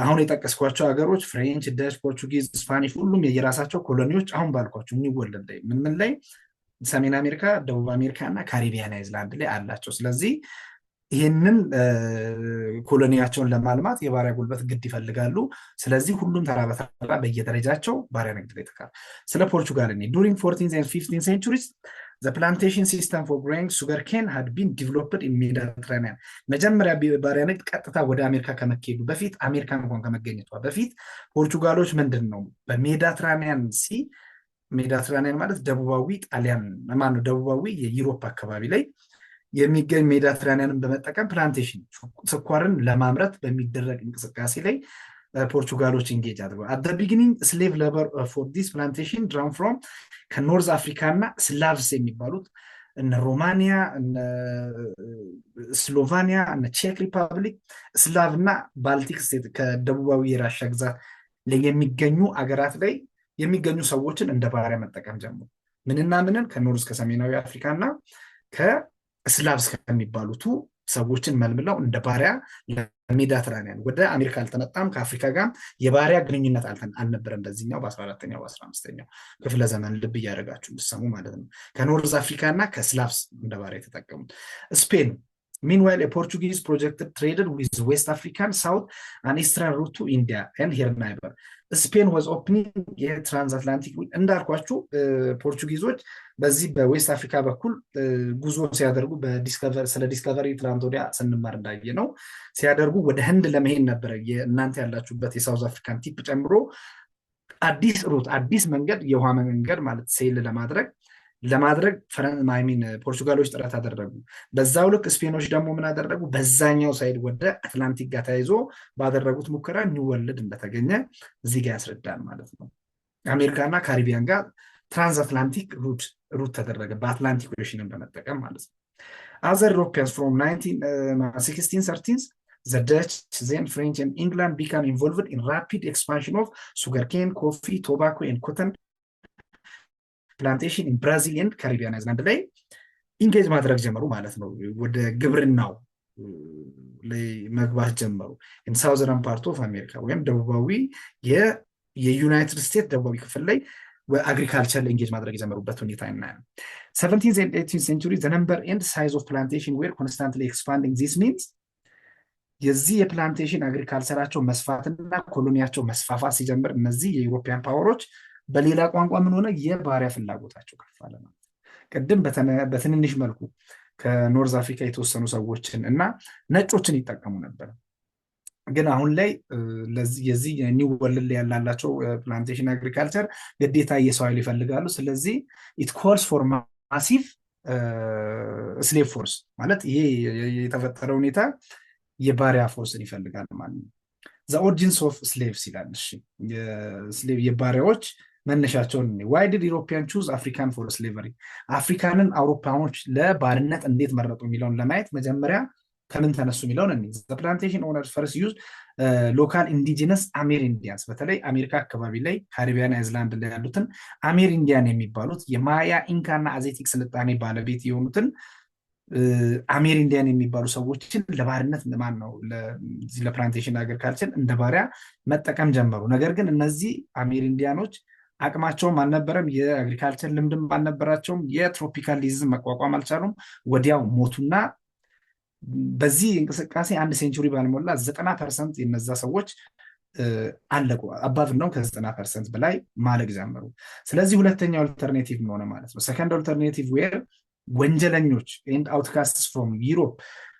አሁን የጠቀስኳቸው ሀገሮች ፍሬንች፣ ደች፣ ፖርቹጊዝ፣ ስፓኒሽ ሁሉም የየራሳቸው ኮሎኒዎች አሁን ባልኳቸው የሚወለድ ላይ ምን ላይ ሰሜን አሜሪካ፣ ደቡብ አሜሪካ እና ካሪቢያን አይዝላንድ ላይ አላቸው። ስለዚህ ይህንን ኮሎኒያቸውን ለማልማት የባሪያ ጉልበት ግድ ይፈልጋሉ። ስለዚህ ሁሉም ተራ በተራ በየደረጃቸው ባሪያ ንግድ ላይ ተካል። ስለ ፖርቹጋል እኔ ዱሪንግ 14th and 15th centuries the plantation system for growing sugarcane had been developed in Mediterranean። መጀመሪያ ባሪያ ንግድ ቀጥታ ወደ አሜሪካ ከመካሄዱ በፊት አሜሪካ እንኳን ከመገኘቷ በፊት ፖርቹጋሎች ምንድን ነው በሜዲትራኒያን ሲ ሜዲትራኒያን ማለት ደቡባዊ ጣሊያን ማነው ደቡባዊ የዩሮፕ አካባቢ ላይ የሚገኝ ሜዲትራኒያንን በመጠቀም ፕላንቴሽን ስኳርን ለማምረት በሚደረግ እንቅስቃሴ ላይ ፖርቹጋሎች ኢንጌጅ አድርገዋል። አት ዘ ቢጊኒንግ ስሌቭ ሌበር ፎር ዲስ ፕላንቴሽን ድራም ፍሮም ከኖርዝ አፍሪካ እና ስላቭስ የሚባሉት እነ ሮማኒያ፣ እነ ስሎቫኒያ፣ እነ ቼክ ሪፐብሊክ፣ ስላቭ እና ባልቲክ ስቴት ከደቡባዊ የራሻ ግዛት ላይ የሚገኙ አገራት ላይ የሚገኙ ሰዎችን እንደ ባሪያ መጠቀም ጀመሩ። ምንና ምንን? ከኖርዝ ከሰሜናዊ አፍሪካ እና ከስላቭስ ከሚባሉቱ ሰዎችን መልምለው እንደ ባሪያ ለሜዲትራኒያን ወደ አሜሪካ አልተመጣም። ከአፍሪካ ጋር የባሪያ ግንኙነት አልነበረም። በዚህኛው በ14ኛው በ15ኛው ክፍለ ዘመን ልብ እያደረጋችሁ እንድሰሙ ማለት ነው። ከኖርዝ አፍሪካ እና ከስላቭስ እንደ ባሪያ የተጠቀሙት። ስፔን meanwhile a Portuguese project traded with West African South and Eastern route to India and her neighbor. ስፔን was opening የትራንስአትላንቲክ እንዳልኳችሁ ፖርቹጊዞች በዚህ በዌስት አፍሪካ በኩል ጉዞ ሲያደርጉ ስለ ዲስከቨሪ ትላንት ወዲያ ስንማር እንዳየ ነው ሲያደርጉ ወደ ህንድ ለመሄድ ነበረ። እናንተ ያላችሁበት የሳውዝ አፍሪካን ቲፕ ጨምሮ አዲስ ሩት አዲስ መንገድ የውሃ መንገድ ማለት ሴል ለማድረግ ፖርቹጋሎች ጥረት አደረጉ። በዛው ልክ ስፔኖች ደግሞ ምን አደረጉ? በዛኛው ሳይድ ወደ አትላንቲክ ጋር ተያይዞ ባደረጉት ሙከራ ኒው ወርልድ እንደተገኘ እዚህ ጋር ያስረዳል ማለት ነው። አሜሪካና ካሪቢያን ጋር ትራንስአትላንቲክ ሩት ተደረገ በአትላንቲክ ኦሽንን በመጠቀም ማለት ነው። other Europeans from 1613 the Dutch, then French and England became involved in rapid expansion of sugarcane, coffee, tobacco and cotton ፕላንቴሽን ኢን ብራዚል ኤንድ ካሪቢያን አይዝላንድ ላይ ኢንጌጅ ማድረግ ጀመሩ ማለት ነው። ወደ ግብርናው ላይ መግባት ጀመሩ። ኢን ሳውዘርን ፓርት ኦፍ አሜሪካ ወይም ደቡባዊ የዩናይትድ ስቴትስ ደቡባዊ ክፍል ላይ አግሪካልቸር ላይ ኢንጌጅ ማድረግ የጀመሩበት ሁኔታ እናያለን። 17th and 18th century the number and size of plantation were constantly expanding. this means የዚህ የፕላንቴሽን አግሪካልቸራቸው መስፋትና ኮሎኒያቸው መስፋፋት ሲጀምር እነዚህ የዩሮፒያን ፓወሮች በሌላ ቋንቋ ምን ሆነ? የባሪያ ፍላጎታቸው ከፍ አለ ማለት ነው። ቅድም በትንንሽ መልኩ ከኖርዝ አፍሪካ የተወሰኑ ሰዎችን እና ነጮችን ይጠቀሙ ነበር። ግን አሁን ላይ የዚህ ኒው ወርልድ ላይ ያላቸው ፕላንቴሽን አግሪካልቸር ግዴታ የሰው ኃይል ይፈልጋሉ። ስለዚህ ኢት ኮልስ ፎር ማሲቭ ስሌቭ ፎርስ ማለት ይሄ የተፈጠረ ሁኔታ የባሪያ ፎርስን ይፈልጋል ማለት ነው። the origins of slaves ይላል። እሺ የባሪያዎች መነሻቸውን why did Europeans choose African for slavery? አፍሪካንን አውሮፓኖች ለባርነት እንዴት መረጡ የሚለውን ለማየት መጀመሪያ ከምን ተነሱ የሚለውን እንይ። the plantation owners first used local indigenous አሜሪንዲያንስ በተለይ አሜሪካ አካባቢ ላይ ካሪቢያን አይዝላንድ ላይ ያሉትን አሜሪንዲያን የሚባሉት የማያ ኢንካና አዜቲክ ስልጣኔ ባለቤት የሆኑትን አሜሪንዲያን የሚባሉ ሰዎችን ለባርነት ማን ነው ለፕላንቴሽን አግሪካልቸር እንደ ባሪያ መጠቀም ጀመሩ። ነገር ግን እነዚህ አሜሪንዲያኖች አቅማቸውም አልነበረም፣ የአግሪካልቸር ልምድም አልነበራቸውም፣ የትሮፒካል ዲዚዝ መቋቋም አልቻሉም። ወዲያው ሞቱና በዚህ እንቅስቃሴ አንድ ሴንቹሪ ባልሞላ 90% የነዛ ሰዎች አለቁ። አባቭ ነው ከ90% በላይ ማለቅ ጀመሩ። ስለዚህ ሁለተኛው አልተርኔቲቭ ሆነ ማለት ነው። ሰከንድ አልተርኔቲቭ ዌር ወንጀለኞች ኤንድ አውትካስትስ ፍሮም ዩሮፕ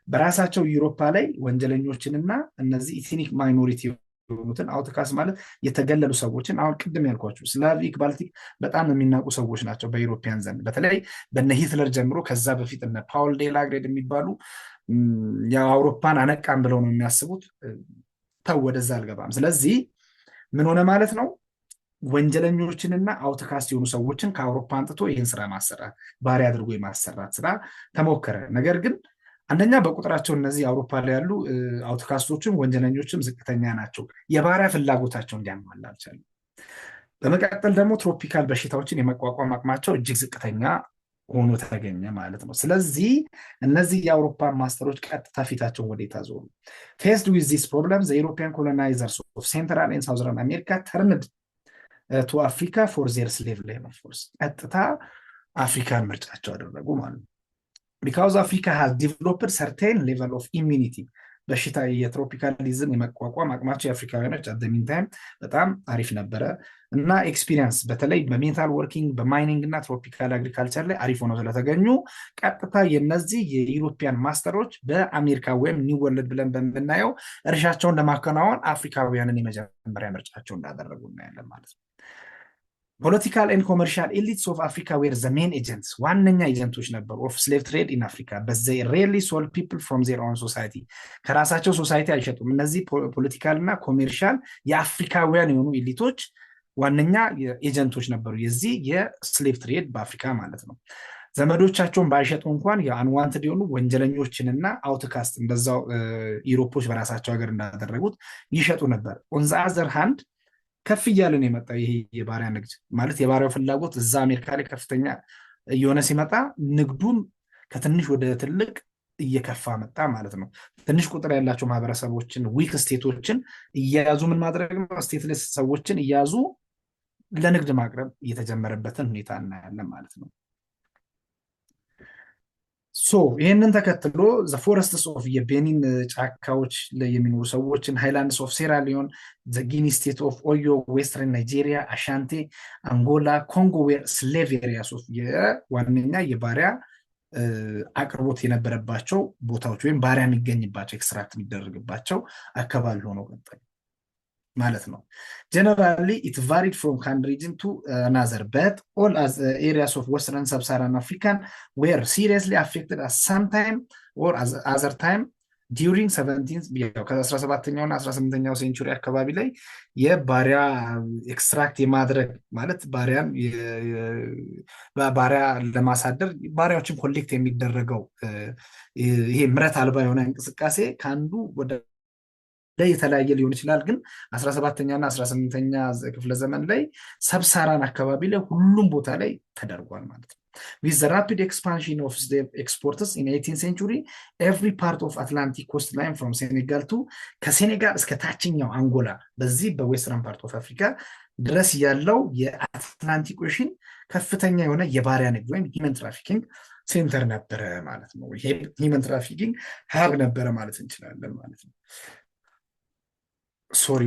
በራሳቸው ዩሮፓ ላይ ወንጀለኞችንና እነዚህ ኢትኒክ ማይኖሪቲ የሆኑትን አውትካስት ማለት የተገለሉ ሰዎችን አሁን ቅድም ያልኳቸው ስላቪክ ባልቲክ በጣም የሚናቁ ሰዎች ናቸው በዩሮፒያን ዘንድ በተለይ በነ ሂትለር ጀምሮ ከዛ በፊት እነ ፓውል ዴላግሬድ የሚባሉ የአውሮፓን አነቃም ብለው ነው የሚያስቡት። ተው ወደዛ አልገባም። ስለዚህ ምን ሆነ ማለት ነው ወንጀለኞችንና አውትካስት የሆኑ ሰዎችን ከአውሮፓ አንጥቶ ይህን ስራ ማሰራት ባሪያ አድርጎ የማሰራት ስራ ተሞከረ። ነገር ግን አንደኛ በቁጥራቸው እነዚህ አውሮፓ ላይ ያሉ አውትካስቶችም ወንጀለኞችም ዝቅተኛ ናቸው። የባሪያ ፍላጎታቸው እንዲያሟላ አልቻሉም። በመቀጠል ደግሞ ትሮፒካል በሽታዎችን የመቋቋም አቅማቸው እጅግ ዝቅተኛ ሆኖ ተገኘ ማለት ነው። ስለዚህ እነዚህ የአውሮፓ ማስተሮች ቀጥታ ፊታቸውን ወዴት አዞሩ? ፌስድ ዊዝ ዚስ ፕሮብለም ዘ ዩሮፒያን ኮሎናይዘርስ ኦፍ ሴንትራል ኤንድ ሳውዘርን አሜሪካ ተርንድ ቱ አፍሪካ ፎር ዜር ስሌቭ ሌበር ፎርስ። ቀጥታ አፍሪካን ምርጫቸው አደረጉ ማለት ነው። ቢካውዝ አፍሪካ ሃዝ ዲቨሎፕድ ሰርቴን ሌቨል ኦፍ ኢሚኒቲ በሽታ የትሮፒካሊዝም የመቋቋም አቅማቸው የአፍሪካውያኖች አደሚን ታይም በጣም አሪፍ ነበረ እና ኤክስፒሪየንስ በተለይ በሜታል ወርኪንግ በማይኒንግ እና ትሮፒካል አግሪካልቸር ላይ አሪፍ ሆነው ስለተገኙ ቀጥታ የነዚህ የዩሮፒያን ማስተሮች በአሜሪካ ወይም ኒው ወርልድ ብለን በምናየው እርሻቸውን ለማከናወን አፍሪካውያንን የመጀመሪያ ምርጫቸው እንዳደረጉ እናያለን ማለት ነው። ፖለቲካል ኤንድ ኮመርሻል ኤሊትስ ኦፍ አፍሪካ ዌር ዘ ሜን ኤጀንትስ ዋነኛ ኤጀንቶች ነበሩ ኦፍ ስሌቭ ትሬድ ኢን አፍሪካ በት ዘይ ሬርሊ ሶልድ ፒፕል ፍሮም ዜር ኦን ሶሳይቲ ከራሳቸው ሶሳይቲ አይሸጡም። እነዚህ ፖለቲካል እና ኮሜርሻል የአፍሪካውያን የሆኑ ኤሊቶች ዋነኛ ኤጀንቶች ነበሩ የዚህ የስሌቭ ትሬድ በአፍሪካ ማለት ነው። ዘመዶቻቸውን ባይሸጡ እንኳን የአንዋንትድ የሆኑ ወንጀለኞችንና አውትካስት እንደዛው ኢሮፖች በራሳቸው ሀገር እንዳደረጉት ይሸጡ ነበር። ኦን ዘ አዘር ሃንድ ከፍ እያለን የመጣው ይሄ የባሪያ ንግድ ማለት የባሪያው ፍላጎት እዛ አሜሪካ ላይ ከፍተኛ እየሆነ ሲመጣ ንግዱም ከትንሽ ወደ ትልቅ እየከፋ መጣ ማለት ነው። ትንሽ ቁጥር ያላቸው ማህበረሰቦችን ዊክ ስቴቶችን እያያዙ ምን ማድረግ ነው ስቴትለስ ሰዎችን እያያዙ ለንግድ ማቅረብ እየተጀመረበትን ሁኔታ እናያለን ማለት ነው። ይህንን ተከትሎ ዘ ፎረስትስ ኦፍ የቤኒን ጫካዎች ላይ የሚኖሩ ሰዎችን ሃይላንድስ ኦፍ ሴራሊዮን ዘ ጊኒ ስቴት ኦፍ ኦዮ ዌስተርን ናይጄሪያ አሻንቴ አንጎላ ኮንጎ ዌር ስሌቭ ኤሪያስ ኦፍ የዋነኛ የባሪያ አቅርቦት የነበረባቸው ቦታዎች ወይም ባሪያ የሚገኝባቸው ኤክስትራክት የሚደረግባቸው አካባቢ ሆኖ ቀጠሉ ማለት ነው። ጀነራሊ ኢት ቫሪድ ፍሮም ካን ሪጅን ቱ አናዘር በት ኦል አዝ ኤሪያስ ኦፍ ዌስተርን ሰብሳራን አፍሪካን ዌር ሲሪየስሊ አፌክትድ አት ሰም ታይም ኦር አዘር ታይም ዲዩሪንግ 17ኛው እና 18ኛው ሴንቹሪ አካባቢ ላይ የባሪያ ኤክስትራክት የማድረግ ማለት ባሪያ ለማሳደር ባሪያዎችን ኮሌክት የሚደረገው ይሄ ምረት አልባ የሆነ እንቅስቃሴ ከአንዱ ወደ ላይ የተለያየ ሊሆን ይችላል። ግን 17ኛና 18ኛ ክፍለ ዘመን ላይ ሰብሳራን አካባቢ ላይ ሁሉም ቦታ ላይ ተደርጓል ማለት ነው። with the rapid expansion of slave exports in 18th century every part of Atlantic coastline from Senegal to ከሴኔጋል እስከ ታችኛው አንጎላ በዚህ በዌስተርን ፓርት ኦፍ አፍሪካ ድረስ ያለው የአትላንቲክ ኦሽን ከፍተኛ የሆነ የባሪያ ንግድ ወይም ሂመን ትራፊኪንግ ሴንተር ነበረ ማለት ነው። ይሄ ሂመን ትራፊኪንግ ሀብ ነበረ ማለት እንችላለን ማለት ነው። ሶሪ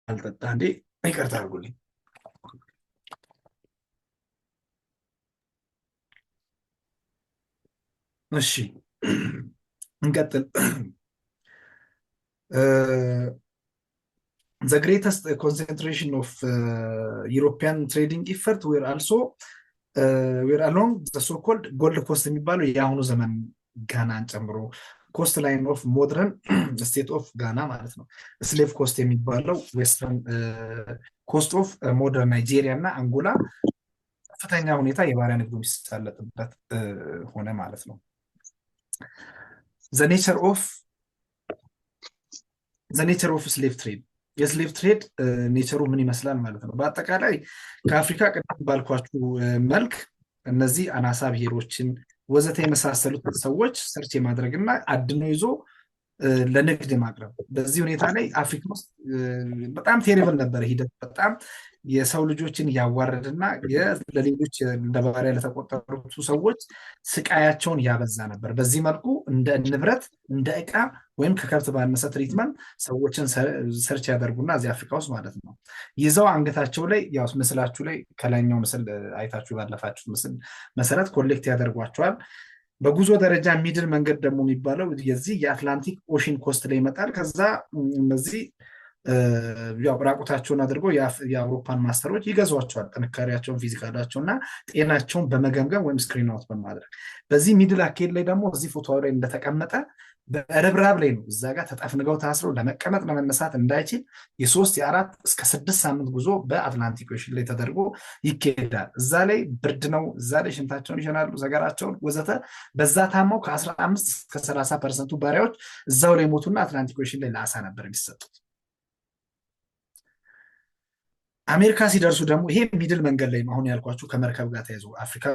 አልጠጣ እንዴ ይቅርታ አድርጉልኝ። እሺ እንቀጥል። The greatest concentration of European trading effort were along the so-called Gold Coast የሚባለው የአሁኑ ዘመን ጋናን ጨምሮ ኮስት ላይን ኦፍ ሞደርን ስቴት ኦፍ ጋና ማለት ነው። ስሌቭ ኮስት የሚባለው ዌስተርን ኮስት ኦፍ ሞደርን ናይጄሪያ እና አንጎላ ከፍተኛ ሁኔታ የባሪያ ንግዱ የሚሳለጥበት ሆነ ማለት ነው። the nature of slave trade የስሌቭ ትሬድ ኔቸሩ ምን ይመስላል ማለት ነው። በአጠቃላይ ከአፍሪካ ቀደም ባልኳችሁ መልክ እነዚህ አናሳ ብሔሮችን ወዘተ የመሳሰሉት ሰዎች ሰርች የማድረግና አድኖ ይዞ ለንግድ ማቅረብ። በዚህ ሁኔታ ላይ አፍሪካ ውስጥ በጣም ቴሪብል ነበረ ሂደት። በጣም የሰው ልጆችን ያዋረድና ለሌሎች እንደ ባሪያ ለተቆጠሩት ሰዎች ስቃያቸውን ያበዛ ነበር። በዚህ መልኩ እንደ ንብረት እንደ ዕቃ ወይም ከከብት ባነሰ ትሪትመንት ሰዎችን ሰርች ያደርጉና እዚህ አፍሪካ ውስጥ ማለት ነው ይዘው አንገታቸው ላይ ያው ምስላችሁ ላይ ከላይኛው ምስል አይታችሁ ባለፋችሁት ምስል መሰረት ኮሌክት ያደርጓቸዋል። በጉዞ ደረጃ ሚድል መንገድ ደግሞ የሚባለው የዚህ የአትላንቲክ ኦሽን ኮስት ላይ ይመጣል። ከዛ እነዚህ ራቁታቸውን አድርገው የአውሮፓን ማስተሮች ይገዟቸዋል። ጥንካሬያቸውን፣ ፊዚካላቸው እና ጤናቸውን በመገምገም ወይም ስክሪን አውት በማድረግ በዚህ ሚድል አካሄድ ላይ ደግሞ እዚህ ፎቶ ላይ እንደተቀመጠ በርብራብ ላይ ነው እዛ ጋር ተጠፍንገው ታስረው ለመቀመጥ ለመነሳት እንዳይችል የ3 የ4 እስከ 6 ሳምንት ጉዞ በአትላንቲክ ኦሽን ላይ ተደርጎ ይካሄዳል። እዛ ላይ ብርድ ነው። እዛ ላይ ሽንታቸውን ይሸናሉ፣ ዘገራቸውን ወዘተ። በዛ ታማው ከ15 እስከ 30% ባሪያዎች እዛው ላይ ሞቱና አትላንቲክ ኦሽን ላይ ለአሳ ነበር የሚሰጡት። አሜሪካ ሲደርሱ ደግሞ ይሄ ሚድል መንገድ ላይ አሁን ያልኳችሁ ከመርከብ ጋር ተያይዞ አፍሪካ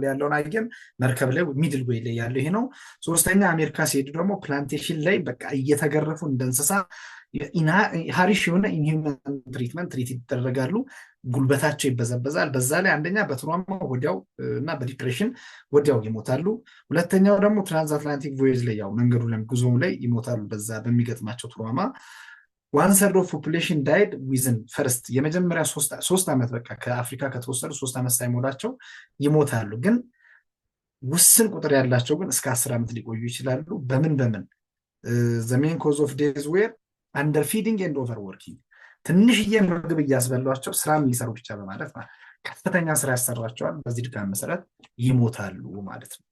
ላይ ያለውን አየን። መርከብ ላይ ሚድል ዌይ ላይ ያለው ይሄ ነው። ሶስተኛ አሜሪካ ሲሄዱ ደግሞ ፕላንቴሽን ላይ በቃ እየተገረፉ እንደ እንስሳ ሀሪሽ የሆነ ኢንሂውመን ትሪትመንት ትሪት ይደረጋሉ። ጉልበታቸው ይበዘበዛል። በዛ ላይ አንደኛ በትሯማ ወዲያው እና በዲፕሬሽን ወዲያው ይሞታሉ። ሁለተኛው ደግሞ ትራንስአትላንቲክ ቮይዝ ላይ ያው መንገዱ ላይ ጉዞ ላይ ይሞታሉ በዛ በሚገጥማቸው ትሯማ። 1/3 ኦፍ ፖፑሌሽን ዳይድ ዊዝን ፈርስት የመጀመሪያ 3 ዓመት በቃ ከአፍሪካ ከተወሰዱ 3 ዓመት ሳይሞላቸው ይሞታሉ። ግን ውስን ቁጥር ያላቸው ግን እስከ 10 ዓመት ሊቆዩ ይችላሉ። በምን ዘ ሜን ኮዝ ኦፍ ዴዝ ዌር አንደር ፊዲንግ ኤንድ ኦቨር ወርኪንግ፣ ትንሽዬ ምግብ እያስበሏቸው ስራ ሊሰሩ ብቻ በማለት ከፍተኛ ስራ ያሰሯቸዋል። በዚህ ድካም መሰረት ይሞታሉ ማለት ነው።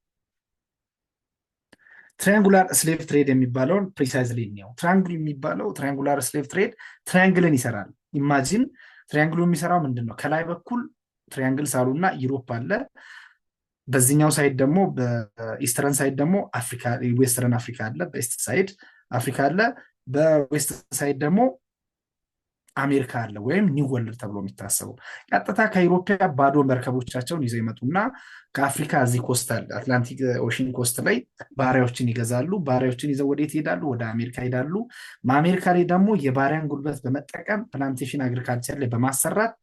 ትራያንጉላር ስሌቭ ትሬድ የሚባለውን ፕሪሳይዝሊ ነው። ትራያንግል የሚባለው ትራያንጉላር ስሌቭ ትሬድ ትራያንግልን ይሰራል። ኢማጂን ትራያንግሉ የሚሰራው ምንድን ነው? ከላይ በኩል ትራያንግል ሳሉና ዩሮፕ አለ። በዚህኛው ሳይድ ደግሞ በኢስተርን ሳይድ ደግሞ ዌስተርን አፍሪካ አለ። በኢስት ሳይድ አፍሪካ አለ። በዌስት ሳይድ ደግሞ አሜሪካ አለ፣ ወይም ኒው ወርልድ ተብሎ የሚታሰበው። ቀጥታ ከኢሮፒያ ባዶ መርከቦቻቸውን ይዘው ይመጡና ከአፍሪካ እዚህ ኮስት አለ አትላንቲክ ኦሽን ኮስት ላይ ባሪያዎችን ይገዛሉ። ባሪያዎችን ይዘው ወዴት ይሄዳሉ? ወደ አሜሪካ ይሄዳሉ። በአሜሪካ ላይ ደግሞ የባሪያን ጉልበት በመጠቀም ፕላንቴሽን አግሪካልቸር ላይ በማሰራት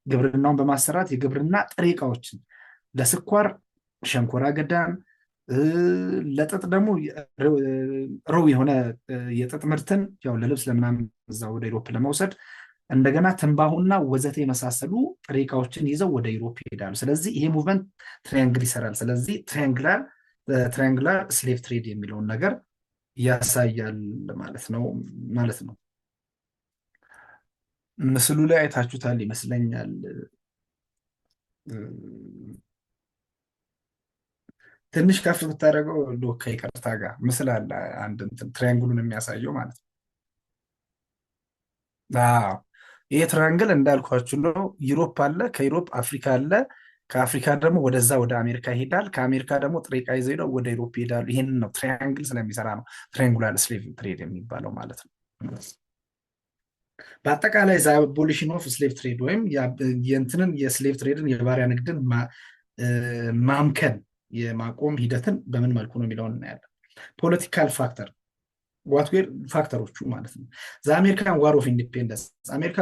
ግብርናውን በማሰራት የግብርና ጥሬ እቃዎችን ለስኳር ሸንኮራ አገዳም፣ ለጥጥ ደግሞ ሮው የሆነ የጥጥ ምርትን ያው ለልብስ ለምናምን እዛ ወደ ኢሮፕ ለመውሰድ እንደገና ትንባሁና ወዘተ የመሳሰሉ ጥሬ እቃዎችን ይዘው ወደ ኢሮፕ ይሄዳሉ። ስለዚህ ይሄ ሙቭመንት ትራያንግል ይሰራል። ስለዚህ ትራያንግላር ስሌቭ ትሬድ የሚለውን ነገር ያሳያል ማለት ነው። ምስሉ ላይ አይታችሁታል ይመስለኛል። ትንሽ ከፍ ብታደርገው ሎካ ይቅርታ ጋር ምስል አለ አንድ ትራያንግሉን የሚያሳየው ማለት ነው። ይሄ ትራያንግል እንዳልኳችሁ ነው። ዩሮፕ አለ፣ ከዩሮፕ አፍሪካ አለ፣ ከአፍሪካ ደግሞ ወደዛ ወደ አሜሪካ ይሄዳል። ከአሜሪካ ደግሞ ጥሬ ዕቃ ይዘው ሄደው ወደ ዩሮፕ ይሄዳሉ። ይሄንን ነው ትራያንግል ስለሚሰራ ነው ትራያንጉላር ስሌቭ ትሬድ የሚባለው ማለት ነው። በአጠቃላይ ዘ አቦሊሽን ኦፍ ስሌቭ ትሬድ ወይም የስሌቭ ትሬድን የባሪያ ንግድን ማምከን የማቆም ሂደትን በምን መልኩ ነው የሚለውን እናያለን። ፖለቲካል ፋክተር ዋትዌር ፋክተሮቹ ማለት ነው። አሜሪካን ዋር ኦፍ ኢንዲፔንደንስ አሜሪካ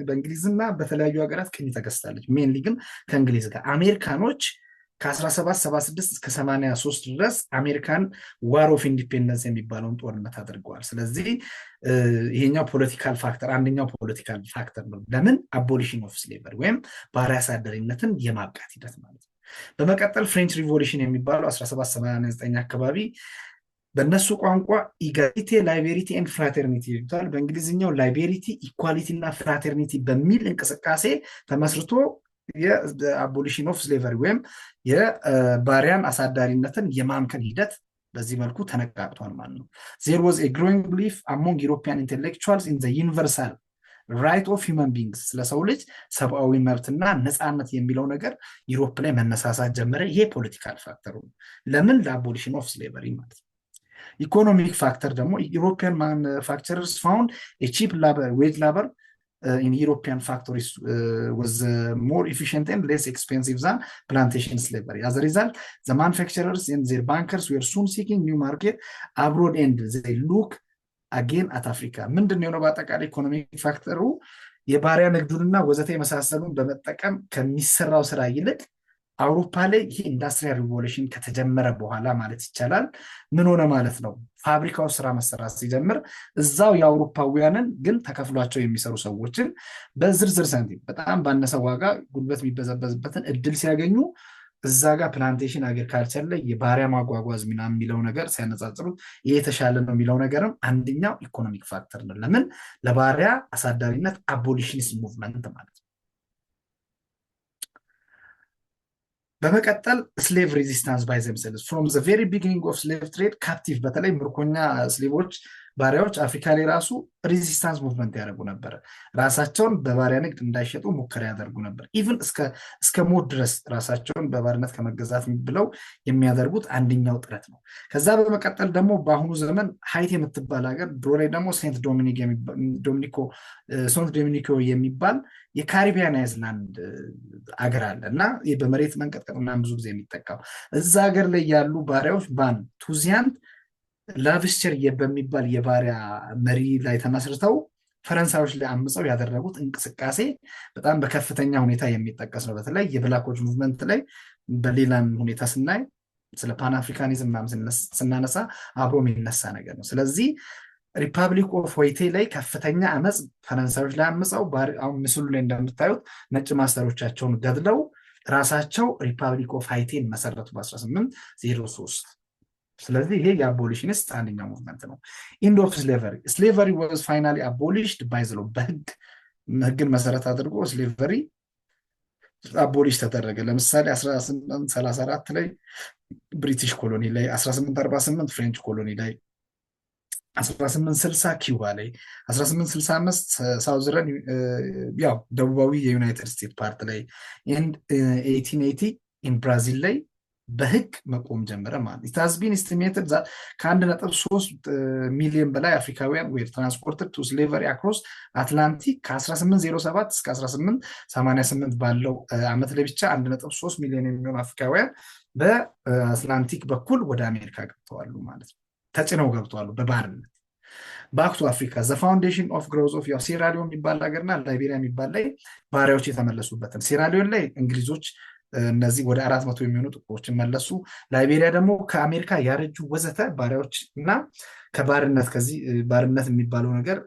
በእንግሊዝና በተለያዩ ሀገራት ቅኝ ተገዝታለች። ሜንሊ ግን ከእንግሊዝ ጋር አሜሪካኖች ከ1776 እስከ 83 ድረስ አሜሪካን ዋር ኦፍ ኢንዲፔንደንስ የሚባለውን ጦርነት አድርገዋል። ስለዚህ ይሄኛው ፖለቲካል ፋክተር አንደኛው ፖለቲካል ፋክተር ነው። ለምን አቦሊሽን ኦፍ ስሌቨሪ ወይም ባሪያ አሳደሪነትን የማብቃት ሂደት ማለት ነው። በመቀጠል ፍሬንች ሪቮሉሽን የሚባለው 1789 አካባቢ በእነሱ ቋንቋ ኢጋሊቴ ላይቤሪቲ ኤንድ ፍራተርኒቲ ይሉታል። በእንግሊዝኛው ላይቤሪቲ ኢኳሊቲ እና ፍራተርኒቲ በሚል እንቅስቃሴ ተመስርቶ የአቦሊሽን ኦፍ ስሌቨሪ ወይም የባሪያን አሳዳሪነትን የማምከን ሂደት በዚህ መልኩ ተነቃቅቷል ማለት ነው። ዜር ዋዝ ኤ ግሮዊንግ ቢሊፍ አሞንግ ዩሮፒያን ኢንቴሌክቹዋልስ ኢን ዘ ዩኒቨርሳል ራይት ኦፍ ሂውመን ቢንግስ ስለሰው ልጅ ሰብአዊ መብትና ነፃነት የሚለው ነገር ዩሮፕ ላይ መነሳሳት ጀመረ። ይሄ ፖለቲካል ፋክተሩ ለምን ለአቦሊሽን ኦፍ ስሌቨሪ ማለት ነው። ኢኮኖሚክ ፋክተር ደግሞ ዩሮፒያን ማኑፋክቸረርስ ፋውንድ ቺፕ ዌጅ ላበር in European factories was more efficient and less expensive than plantation slavery. As a result, the manufacturers and their bankers were soon seeking new market abroad and they look again at Africa. ምንድን ነው በአጠቃላይ ኢኮኖሚክ ፋክተሩ የባሪያ ንግዱንና ወዘተ የመሳሰሉን በመጠቀም ከሚሰራው ስራ ይልቅ አውሮፓ ላይ ይሄ ኢንዱስትሪያል ሪቮሉሽን ከተጀመረ በኋላ ማለት ይቻላል ምን ሆነ ማለት ነው ፋብሪካው ስራ መሰራት ሲጀምር እዛው የአውሮፓውያንን ግን ተከፍሏቸው የሚሰሩ ሰዎችን በዝርዝር ሳንቲም በጣም ባነሰ ዋጋ ጉልበት የሚበዘበዝበትን እድል ሲያገኙ እዛ ጋር ፕላንቴሽን አግሪካልቸር ላይ የባሪያ ማጓጓዝ ምናምን የሚለው ነገር ሲያነጻጽሩት ይሄ የተሻለ ነው የሚለው ነገርም አንደኛው ኢኮኖሚክ ፋክተር ነው። ለምን ለባሪያ አሳዳሪነት አቦሊሽኒስት ሙቭመንት ማለት ነው። በመቀጠል ስሌቭ ሬዚስታንስ ባይ ዘምሰልቭስ ፍሮም ዘ ቬሪ ቢጊኒንግ ኦፍ ስሌቭ ትሬድ ካፕቲቭ በተለይ ምርኮኛ ስሌቮች ባሪያዎች አፍሪካ ላይ ራሱ ሬዚስታንስ ሙቭመንት ያደርጉ ነበር። ራሳቸውን በባሪያ ንግድ እንዳይሸጡ ሙከራ ያደርጉ ነበር። ኢቭን እስከ ሞት ድረስ ራሳቸውን በባርነት ከመገዛት ብለው የሚያደርጉት አንደኛው ጥረት ነው። ከዛ በመቀጠል ደግሞ በአሁኑ ዘመን ሃይቲ የምትባል ሀገር ድሮ ላይ ደግሞ ሴንት ዶሚኒኮ የሚባል የካሪቢያን አይዝላንድ አገር አለ እና በመሬት መንቀጥቀጥ ምናምን ብዙ ጊዜ የሚጠቃው እዛ ሀገር ላይ ያሉ ባሪያዎች ባን ቱዚያንት ላቪስቸር በሚባል የባሪያ መሪ ላይ ተመስርተው ፈረንሳዮች ላይ አምፀው ያደረጉት እንቅስቃሴ በጣም በከፍተኛ ሁኔታ የሚጠቀስ ነው። በተለይ የብላኮች ሙቭመንት ላይ በሌላም ሁኔታ ስናይ ስለ ፓን አፍሪካኒዝም ስናነሳ አብሮ የሚነሳ ነገር ነው። ስለዚህ ሪፐብሊክ ኦፍ ሃይቲ ላይ ከፍተኛ አመፅ ፈረንሳዮች ላይ አምፀው አሁን ምስሉ ላይ እንደምታዩት ነጭ ማስተሮቻቸውን ገድለው ራሳቸው ሪፐብሊክ ኦፍ ሃይቲን መሰረቱ በ1803። ስለዚህ ይሄ የአቦሊሽኒስት አንደኛው ሙቭመንት ነው። ኢንድ ኦፍ ስሌቨሪ ዋዝ ፋይናሊ አቦሊሽድ ባይ ዘ ሎው ህግን መሰረት አድርጎ ስሌቨሪ አቦሊሽ ተደረገ። ለምሳሌ 1834 ላይ ብሪቲሽ ኮሎኒ ላይ፣ 1848 ፍሬንች ኮሎኒ ላይ፣ 1860 ኪዩባ ላይ፣ 1865 ሳውዝረን ያው ደቡባዊ የዩናይትድ ስቴትስ ፓርት ላይ፣ 1880 ኢን ብራዚል ላይ በህግ መቆም ጀመረ ማለት ኢት ሃዝ ቢን ኤስቲሜትድ ዛት ከ1.3 ሚሊዮን በላይ አፍሪካውያን ዌር ትራንስፖርትድ ቱ ስሌቨሪ አክሮስ አትላንቲክ ከ1807 እስከ 1888 ባለው አመት ላይ ብቻ 1.3 ሚሊዮን የሚሆኑ አፍሪካውያን በአትላንቲክ በኩል ወደ አሜሪካ ገብተዋል ማለት ነው። ተጭነው ገብተዋል በባርነት። ባክ ቱ አፍሪካ ዘ ፋውንዴሽን ኦፍ ግሮዝ ኦፍ ሴራሊዮን የሚባል ሀገርና ላይቤሪያ የሚባል ላይ ባሪያዎች የተመለሱበትን ሴራሊዮን ላይ እንግሊዞች እነዚህ ወደ 400 የሚሆኑ ጥቁሮችን መለሱ። ላይቤሪያ ደግሞ ከአሜሪካ ያረጁ ወዘተ ባሪያዎች እና ከባርነት ከዚህ ባርነት የሚባለው ነገር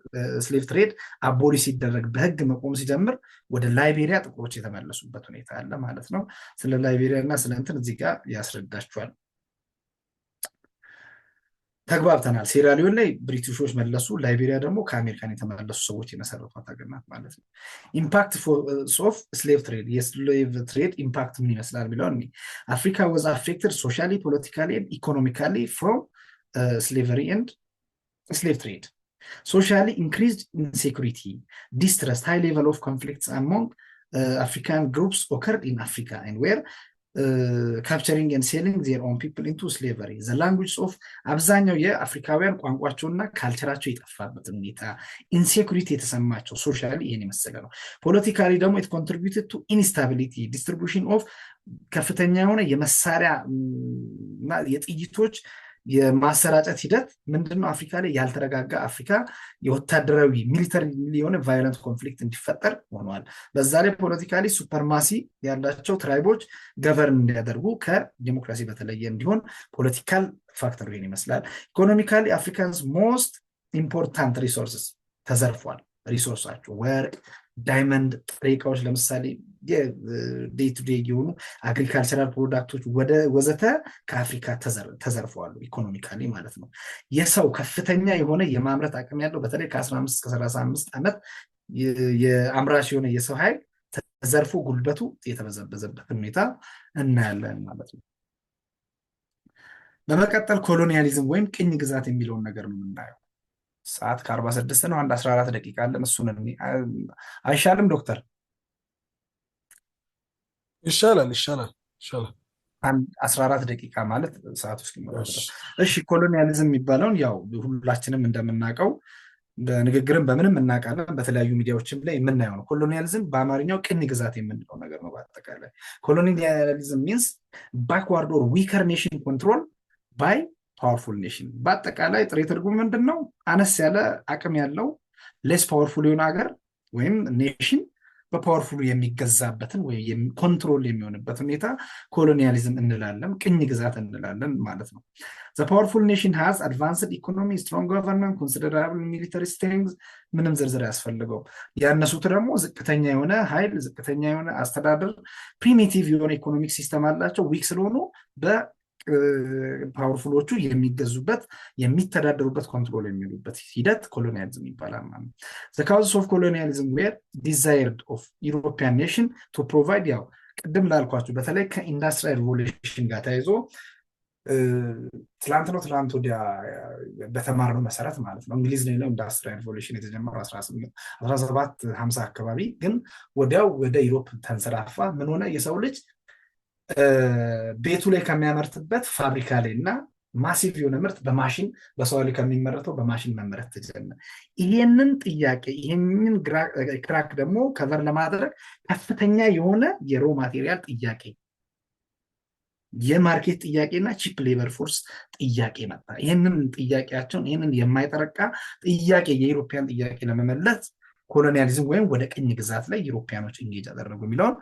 ስሌቭ ትሬድ አቦሊ ሲደረግ በህግ መቆም ሲጀምር ወደ ላይቤሪያ ጥቁሮች የተመለሱበት ሁኔታ አለ ማለት ነው። ስለ ላይቤሪያ እና ስለ እንትን እዚህ ጋር ያስረዳቸዋል። ተግባብተናል። ሴራሊዮን ላይ ብሪቲሾች መለሱ፣ ላይቤሪያ ደግሞ ከአሜሪካን የተመለሱ ሰዎች የመሰረቷት ሀገር ናት ማለት ነው። ኢምፓክት ኦፍ ስሌቭ ትሬድ የስሌቭ ትሬድ ኢምፓክት ምን ይመስላል የሚለውን አፍሪካ ዋዝ አፌክትድ ሶሻሊ ፖለቲካሊ ኢኮኖሚካሊ ፍሮም ስሌቨሪ ኤንድ ስሌቭ ትሬድ ሶሻሊ ኢንክሪዝድ ኢንሴኩሪቲ ዲስትረስት ሃይ ሌቨል ኦፍ ኮንፍሊክትስ አሞንግ አፍሪካን ግሩፕስ ኦከርድ ኢን አፍሪካ ኤንድ ዌር ካፕቸሪንግ ኤንድ ሴሊንግ ዜር ኦን ፒፕል ኢንቱ ስሌቨሪ ዘ ላንጉጅ ኦፍ አብዛኛው የአፍሪካውያን ቋንቋቸውና ካልቸራቸው የጠፋበትን ሁኔታ ኢንሴኩሪቲ የተሰማቸው ሶሻሊ ይህን የመሰለ ነው። ፖለቲካሊ ደግሞ ኢት ኮንትሪቢዩትድ ቱ ኢንስታቢሊቲ ዲስትሪቢዩሽን ኦፍ ከፍተኛ የሆነ የመሳሪያ እና የጥይቶች የማሰራጨት ሂደት ምንድነው አፍሪካ ላይ ያልተረጋጋ አፍሪካ የወታደራዊ ሚሊተሪ የሆነ ቫዮለንት ኮንፍሊክት እንዲፈጠር ሆኗል። በዛ ላይ ፖለቲካሊ ሱፐርማሲ ያላቸው ትራይቦች ገቨርን እንዲያደርጉ ከዲሞክራሲ በተለየ እንዲሆን ፖለቲካል ፋክተር ይሄን ይመስላል። ኢኮኖሚካሊ አፍሪካንስ ሞስት ኢምፖርታንት ሪሶርስስ ተዘርፏል። ሪሶርሳቸው ወርቅ፣ ዳይመንድ፣ ጥሬ ዕቃዎች ለምሳሌ የዴይ ቱ ዴይ የሆኑ አግሪካልቸራል ፕሮዳክቶች ወዘተ ከአፍሪካ ተዘርፈዋሉ ኢኮኖሚካሊ ማለት ነው። የሰው ከፍተኛ የሆነ የማምረት አቅም ያለው በተለይ ከ15 እስከ 35 ዓመት የአምራች የሆነ የሰው ኃይል ተዘርፎ ጉልበቱ የተበዘበዘበት ሁኔታ እናያለን ማለት ነው። በመቀጠል ኮሎኒያሊዝም ወይም ቅኝ ግዛት የሚለውን ነገር ነው የምናየው። ሰዓት ከ46 ነው። አንድ 14 ደቂቃ አለ። እሱን አይሻልም ዶክተር? ይሻላል። አንድ 14 ደቂቃ ማለት ሰዓት ውስጥ ይሞላል። እሺ ኮሎኒያሊዝም የሚባለውን ያው ሁላችንም እንደምናውቀው በንግግርም በምንም እናውቃለን፣ በተለያዩ ሚዲያዎችም ላይ የምናየው ነው። ኮሎኒያሊዝም በአማርኛው ቅኝ ግዛት የምንለው ነገር ነው። በአጠቃላይ ኮሎኒያሊዝም ሚንስ ባክዋርድ ኦር ዊከር ኔሽን ኮንትሮል ባይ ፓወርፉል ኔሽን። በአጠቃላይ ጥሬ ትርጉም ምንድን ነው? አነስ ያለ አቅም ያለው ሌስ ፓወርፉል የሆነ ሀገር ወይም ኔሽን በፓወርፉል የሚገዛበትን ወይም ኮንትሮል የሚሆንበት ሁኔታ ኮሎኒያሊዝም እንላለን፣ ቅኝ ግዛት እንላለን ማለት ነው። ዘ ፓወርፉል ኔሽን ሃዝ አድቫንስድ ኢኮኖሚ፣ ስትሮንግ ገቨርንመንት፣ ኮንሲደራብል ሚሊተሪ ስትሬንግዝ፣ ምንም ዝርዝር ያስፈልገው። ያነሱት ደግሞ ዝቅተኛ የሆነ ኃይል፣ ዝቅተኛ የሆነ አስተዳደር፣ ፕሪሚቲቭ የሆነ ኢኮኖሚክ ሲስተም አላቸው። ዊክ ስለሆኑ ፓወርፉሎቹ የሚገዙበት የሚተዳደሩበት ኮንትሮል የሚሉበት ሂደት ኮሎኒያሊዝም ይባላል ማለት ነው። ዘ ካውዝስ ኦፍ ኮሎኒያሊዝም ዌር ዲዛይርድ ኦፍ ዩሮፒያን ኔሽን ቱ ፕሮቫይድ፣ ያው ቅድም ላልኳችሁ በተለይ ከኢንዱስትሪያል ሪቮሉሽን ጋር ተያይዞ ትላንት ወዲያ በተማርነው መሰረት ማለት ነው እንግሊዝ ላይ ነው ኢንዱስትሪያል ሪቮሉሽን የተጀመረው 1750 አካባቢ፣ ግን ወዲያው ወደ ዩሮፕ ተንሰራፋ። ምን ሆነ? የሰው ልጅ ቤቱ ላይ ከሚያመርትበት ፋብሪካ ላይ እና ማሲቭ የሆነ ምርት በማሽን በሰው ላይ ከሚመረተው በማሽን መመረት ተጀመረ። ይህንን ጥያቄ ይህንን ክራክ ደግሞ ከቨር ለማድረግ ከፍተኛ የሆነ የሮ ማቴሪያል ጥያቄ፣ የማርኬት ጥያቄና ቺፕ ሌበር ፎርስ ጥያቄ መጣ። ይህንን ጥያቄያቸውን ይህንን የማይጠረቃ ጥያቄ የዩሮፒያን ጥያቄ ለመመለስ ኮሎኒያሊዝም ወይም ወደ ቅኝ ግዛት ላይ ዩሮፒያኖች እንጌጅ አደረጉ የሚለውን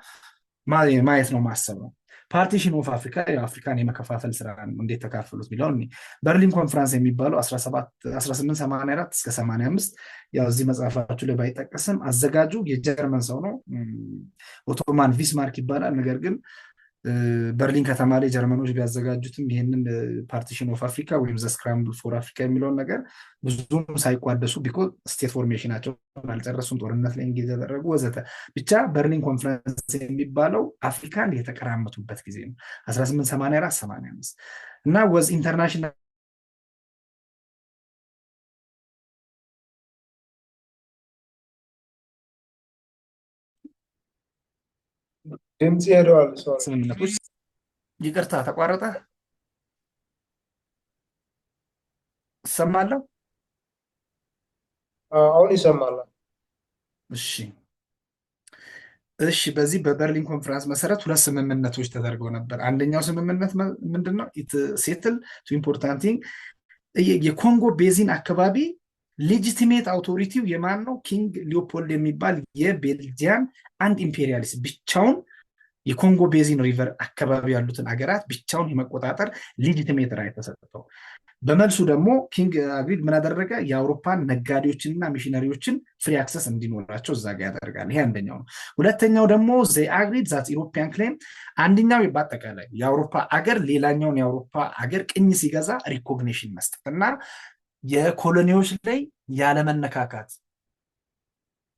ማየት ነው፣ ማሰብ ነው። ፓርቲሽን ኦፍ አፍሪካ፣ የአፍሪካን የመከፋፈል ስራ ነው። እንዴት ተካፈሉት የሚለውን በርሊን ኮንፈረንስ የሚባለው 1884 እስከ 85፣ ያው እዚህ መጽሐፋችሁ ላይ ባይጠቀስም አዘጋጁ የጀርመን ሰው ነው፣ ኦቶማን ቪስማርክ ይባላል። ነገር ግን በርሊን ከተማ ላይ ጀርመኖች ቢያዘጋጁትም ይህንን ፓርቲሽን ኦፍ አፍሪካ ወይም ዘ ስክራምብል ፎር አፍሪካ የሚለውን ነገር ብዙም ሳይቋደሱ ቢኮዝ ስቴት ፎርሜሽናቸው አልጨረሱም፣ ጦርነት ላይ እንጌጅ ያደረጉ ወዘተ። ብቻ በርሊን ኮንፈረንስ የሚባለው አፍሪካን የተቀራመቱበት ጊዜ ነው 1884-85 እና ወዝ ኢንተርናሽናል ድምፅ ሄደዋል። ስምምነቶች። ይቅርታ ተቋረጠ። እሰማለሁ። አሁን ይሰማል። እሺ በዚህ በበርሊን ኮንፈረንስ መሰረት ሁለት ስምምነቶች ተደርገው ነበር። አንደኛው ስምምነት ምንድነው? ሴትል ቱ ኢምፖርታንት የኮንጎ ቤዚን አካባቢ ሌጂቲሜት አውቶሪቲው የማን ነው? ኪንግ ሊዮፖልድ የሚባል የቤልጂያን አንድ ኢምፔሪያሊስት ብቻውን የኮንጎ ቤዚን ሪቨር አካባቢ ያሉትን ሀገራት ብቻውን የመቆጣጠር ሌጂቲሜት ራይት ተሰጥተው፣ በመልሱ ደግሞ ኪንግ አግሪድ ምን አደረገ? የአውሮፓን ነጋዴዎችንና ሚሽነሪዎችን ፍሪ አክሰስ እንዲኖራቸው እዛ ጋር ያደርጋል። ይሄ አንደኛው ነው። ሁለተኛው ደግሞ ዘ አግሪድ ዛት ኢሮፒያን ክሌም፣ አንደኛው በአጠቃላይ የአውሮፓ አገር ሌላኛውን የአውሮፓ አገር ቅኝ ሲገዛ ሪኮግኒሽን መስጠት እና የኮሎኒዎች ላይ ያለመነካካት፣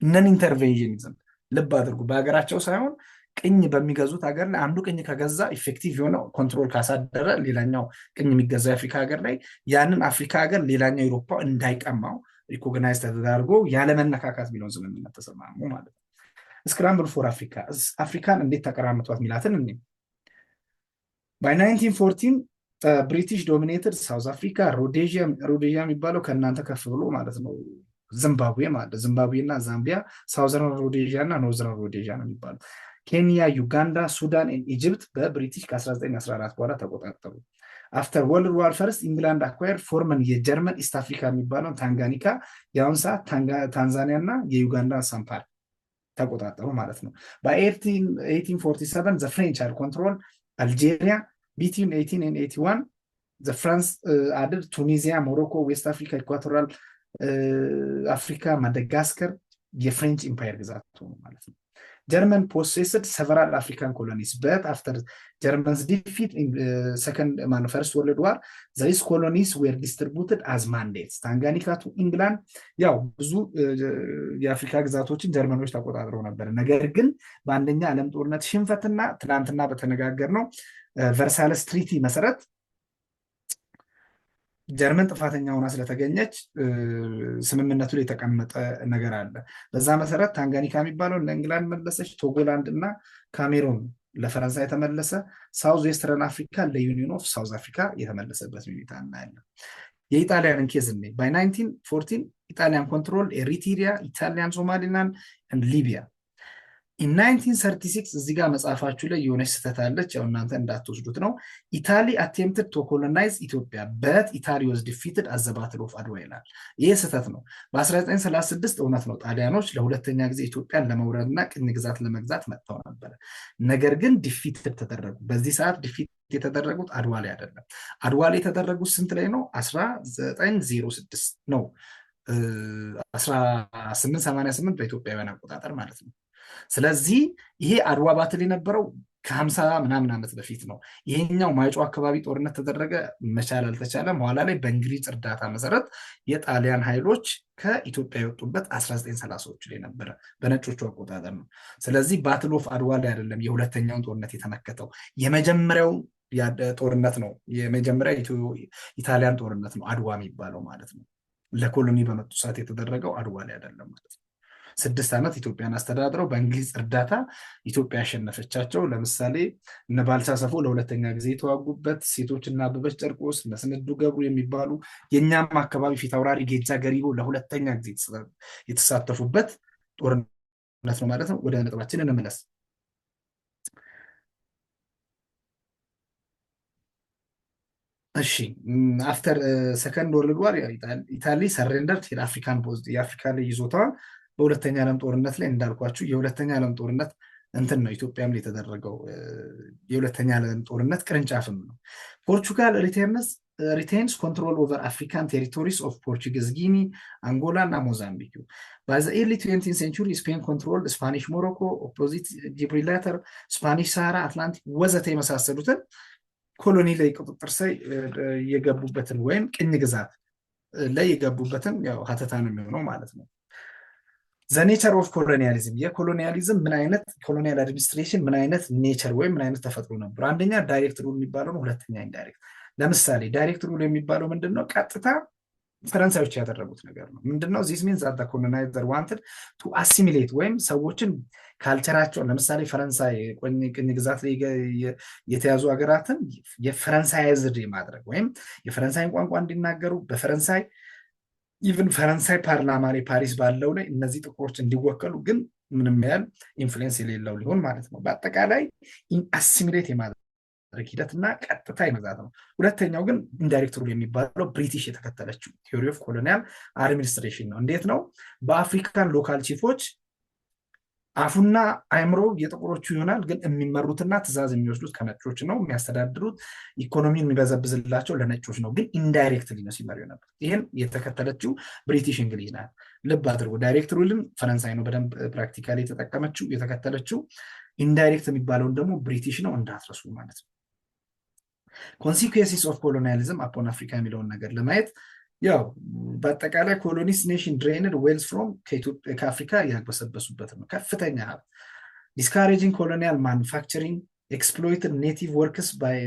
ነን ኢንተርቬንሽኒዝም። ልብ አድርጉ፣ በሀገራቸው ሳይሆን ቅኝ በሚገዙት ሀገር ላይ አንዱ ቅኝ ከገዛ ኢፌክቲቭ የሆነ ኮንትሮል ካሳደረ ሌላኛው ቅኝ የሚገዛ የአፍሪካ ሀገር ላይ ያንን አፍሪካ ሀገር ሌላኛው ኤሮፓ እንዳይቀማው ሪኮግናይዝ ተደርጎ ያለመነካካት የሚለውን ስምምነት ተሰማሙ ማለት ነው። ስክራምብል ፎር አፍሪካ፣ አፍሪካን እንዴት ተቀራምቷት ሚላትን እኔ ባይ 1914 ብሪቲሽ ዶሚኔትድ ሳውዝ አፍሪካ፣ ሮዴዥያ የሚባለው ከእናንተ ከፍ ብሎ ማለት ነው ዚምባብዌ ማለት ዚምባብዌ እና ዛምቢያ ሳውዘርን ሮዴዥያ እና ኖርዘርን ሮዴዥያ ነው የሚባለው። ኬንያ፣ ዩጋንዳ፣ ሱዳን፣ ኢጅፕት በብሪቲሽ ከ1914 በኋላ ተቆጣጠሩ። አፍተር ወርልድ ዋር ፈርስት ኢንግላንድ አኳየር ፎርመን የጀርመን ኢስት አፍሪካ የሚባለው ታንጋኒካ፣ የአሁን ሰዓት ታንዛኒያ እና የዩጋንዳ ሳምፓር ተቆጣጠሩ ማለት ነው። በ1847 ዘ ፍሬንች አር ኮንትሮል አልጄሪያ። ቢትዊን 1881 ዘ ፍራንስ አድድ ቱኒዚያ፣ ሞሮኮ፣ ዌስት አፍሪካ፣ ኢኳቶራል አፍሪካ፣ ማዳጋስከር የፍሬንች ኢምፓየር ግዛት ሆኑ ማለት ነው። ጀርመን ፖሴስድ ሰቨራል አፍሪካን ኮሎኒስ በት አፍተር ጀርመንስ ዲፊት ፈርስት ወርልድ ዋር ዘሪስ ኮሎኒስ ዌር ዲስትሪቡትድ አዝ ማንዴትስ። ታንጋኒካ ቱ ኢንግላንድ፣ ያው ብዙ የአፍሪካ ግዛቶችን ጀርመኖች ተቆጣጥረው ነበር። ነገር ግን በአንደኛ ዓለም ጦርነት ሽንፈትና ትናንትና በተነጋገር ነው ቨርሳይለስ ትሪቲ መሰረት ጀርመን ጥፋተኛ ሆና ስለተገኘች ስምምነቱ ላይ የተቀመጠ ነገር አለ። በዛ መሰረት ታንጋኒካ የሚባለው ለእንግላንድ መለሰች፣ ቶጎላንድ እና ካሜሩን ለፈረንሳይ የተመለሰ፣ ሳውዝ ዌስተርን አፍሪካ ለዩኒየን ኦፍ ሳውዝ አፍሪካ የተመለሰበት ሁኔታ እናያለን። የኢጣሊያንን ኬዝ እኔ by 1914 ኢጣሊያን ኮንትሮል ኤሪትሪያ፣ ኢታሊያን ሶማሊላንድ ሊቢያ። ኢን 1936 እዚህ ጋር መጽሐፋችሁ ላይ የሆነች ስህተት አለች፣ ያው እናንተ እንዳትወስዱት ነው። ኢታሊ አቴምፕትድ ቱ ኮሎናይዝ ኢትዮጵያ በት ኢታሊ ዋዝ ዲፊትድ አት ዘ ባትል ኦፍ አድዋ ይላል። ይህ ስህተት ነው። በ1936 እውነት ነው ጣሊያኖች ለሁለተኛ ጊዜ ኢትዮጵያን ለመውረድ እና ቅኝ ግዛት ለመግዛት መጥተው ነበረ። ነገር ግን ዲፊትድ ተደረጉ። በዚህ ሰዓት ዲፊት የተደረጉት አድዋ ላይ አይደለም። አድዋ ላይ የተደረጉት ስንት ላይ ነው? 1906 ነው፣ 1888 በኢትዮጵያውያን አቆጣጠር ማለት ነው። ስለዚህ ይሄ አድዋ ባትል የነበረው ከ50 ምናምን ዓመት በፊት ነው። ይሄኛው ማይጮ አካባቢ ጦርነት ተደረገ፣ መቻል አልተቻለም። ኋላ ላይ በእንግሊዝ እርዳታ መሰረት የጣሊያን ኃይሎች ከኢትዮጵያ የወጡበት 1930ዎቹ ላይ ነበረ፣ በነጮቹ አቆጣጠር ነው። ስለዚህ ባትል ኦፍ አድዋ ላይ አይደለም የሁለተኛውን ጦርነት የተመከተው፣ የመጀመሪያው ጦርነት ነው። የመጀመሪያ ኢታሊያን ጦርነት ነው አድዋ የሚባለው ማለት ነው። ለኮሎኒ በመጡ ሰዓት የተደረገው አድዋ ላይ አይደለም ማለት ነው። 6 ዓመት ኢትዮጵያን አስተዳድረው በእንግሊዝ እርዳታ ኢትዮጵያ ያሸነፈቻቸው። ለምሳሌ እነ ባልቻ ሰፎ ለሁለተኛ ጊዜ የተዋጉበት፣ ሴቶችና አበበች ጨርቆስ፣ እነ ስንዱ ገብሩ የሚባሉ የእኛም አካባቢ ፊት አውራሪ ጌጃ ገሪቦ ለሁለተኛ ጊዜ የተሳተፉበት ጦርነት ነው ማለት ነው። ወደ ነጥባችን እንመለስ። እሺ አፍተር ሰከንድ ወርልድ ዋር ኢታሊ ሰሬንደር የአፍሪካን ፖስት የአፍሪካ ላይ ይዞታዋን በሁለተኛ ዓለም ጦርነት ላይ እንዳልኳችሁ የሁለተኛ ዓለም ጦርነት እንትን ነው ኢትዮጵያም ላይ የተደረገው የሁለተኛ ዓለም ጦርነት ቅርንጫፍም ነው። ፖርቹጋል ሪቴንስ ኮንትሮል ኦቨር አፍሪካን ቴሪቶሪስ ኦፍ ፖርቹጊዝ ጊኒ፣ አንጎላ እና ሞዛምቢክ። በዘ ኤርሊ 20th ሴንቹሪ ስፔን ኮንትሮል ስፓኒሽ ሞሮኮ፣ ኦፖዚት ጂብሪላተር፣ ስፓኒሽ ሳሃራ፣ አትላንቲክ ወዘተ የመሳሰሉትን ኮሎኒ ላይ ቁጥጥር ሳይ የገቡበትን ወይም ቅኝ ግዛት ላይ የገቡበትን ያው ሀተታ ነው የሚሆነው ማለት ነው። ዘ ኔቸር ኦፍ ኮሎኒያሊዝም የኮሎኒያሊዝም ምን አይነት ኮሎኒያል አድሚኒስትሬሽን ምን አይነት ኔቸር ወይም ምን አይነት ተፈጥሮ ነበር? አንደኛ ዳይሬክት ሩል የሚባለው ነው። ሁለተኛ ኢንዳይሬክት። ለምሳሌ ዳይሬክት ሩል የሚባለው ምንድን ነው? ቀጥታ ፈረንሳዮች ያደረጉት ነገር ነው። ምንድነው? ዚስ ሚንስ ዛት ኮሎናይዘር ዋንትድ ቱ አሲሚሌት ወይም ሰዎችን ካልቸራቸውን፣ ለምሳሌ ፈረንሳይ ቅኝ ግዛት ላይ የተያዙ ሀገራትን የፈረንሳይዝድ ማድረግ ወይም የፈረንሳይን ቋንቋ እንዲናገሩ በፈረንሳይ ኢቭን ፈረንሳይ ፓርላማ ላይ ፓሪስ ባለው ላይ እነዚህ ጥቁሮች እንዲወከሉ ግን ምንም ያህል ኢንፍሉዌንስ የሌለው ሊሆን ማለት ነው። በአጠቃላይ አሲሚሌት የማድረግ ሂደት እና ቀጥታ የመግዛት ነው። ሁለተኛው ግን ኢንዳይሬክት ሩል የሚባለው ብሪቲሽ የተከተለችው ቲዮሪ ኦፍ ኮሎኒያል አድሚኒስትሬሽን ነው። እንዴት ነው? በአፍሪካን ሎካል ቺፎች አፉና አይምሮ የጥቁሮቹ ይሆናል፣ ግን የሚመሩትና ትእዛዝ የሚወስዱት ከነጮች ነው። የሚያስተዳድሩት ኢኮኖሚን የሚበዘብዝላቸው ለነጮች ነው፣ ግን ኢንዳይሬክትሊ ነው ሲመሩ ነበር። ይህን የተከተለችው ብሪቲሽ እንግሊዝ ናት። ልብ አድርጎ ዳይሬክት ሩልን ፈረንሳይ ነው በደንብ ፕራክቲካሊ የተከተለችው። ኢንዳይሬክት የሚባለውን ደግሞ ብሪቲሽ ነው እንዳትረሱ ማለት ነው። ኮንሲኩዌንሲስ ኦፍ ኮሎኒያሊዝም አፖን አፍሪካ የሚለውን ነገር ለማየት ያው በአጠቃላይ ኮሎኒስ ኔሽን ድሬንድ ዌልስ ፍሮም ከአፍሪካ ያግበሰበሱበት ነው። ከፍተኛ ሀብት ዲስካሬጂንግ ኮሎኒያል ማኑፋክቸሪንግ ኤክስፕሎይትድ ኔቲቭ ወርክስ ባይ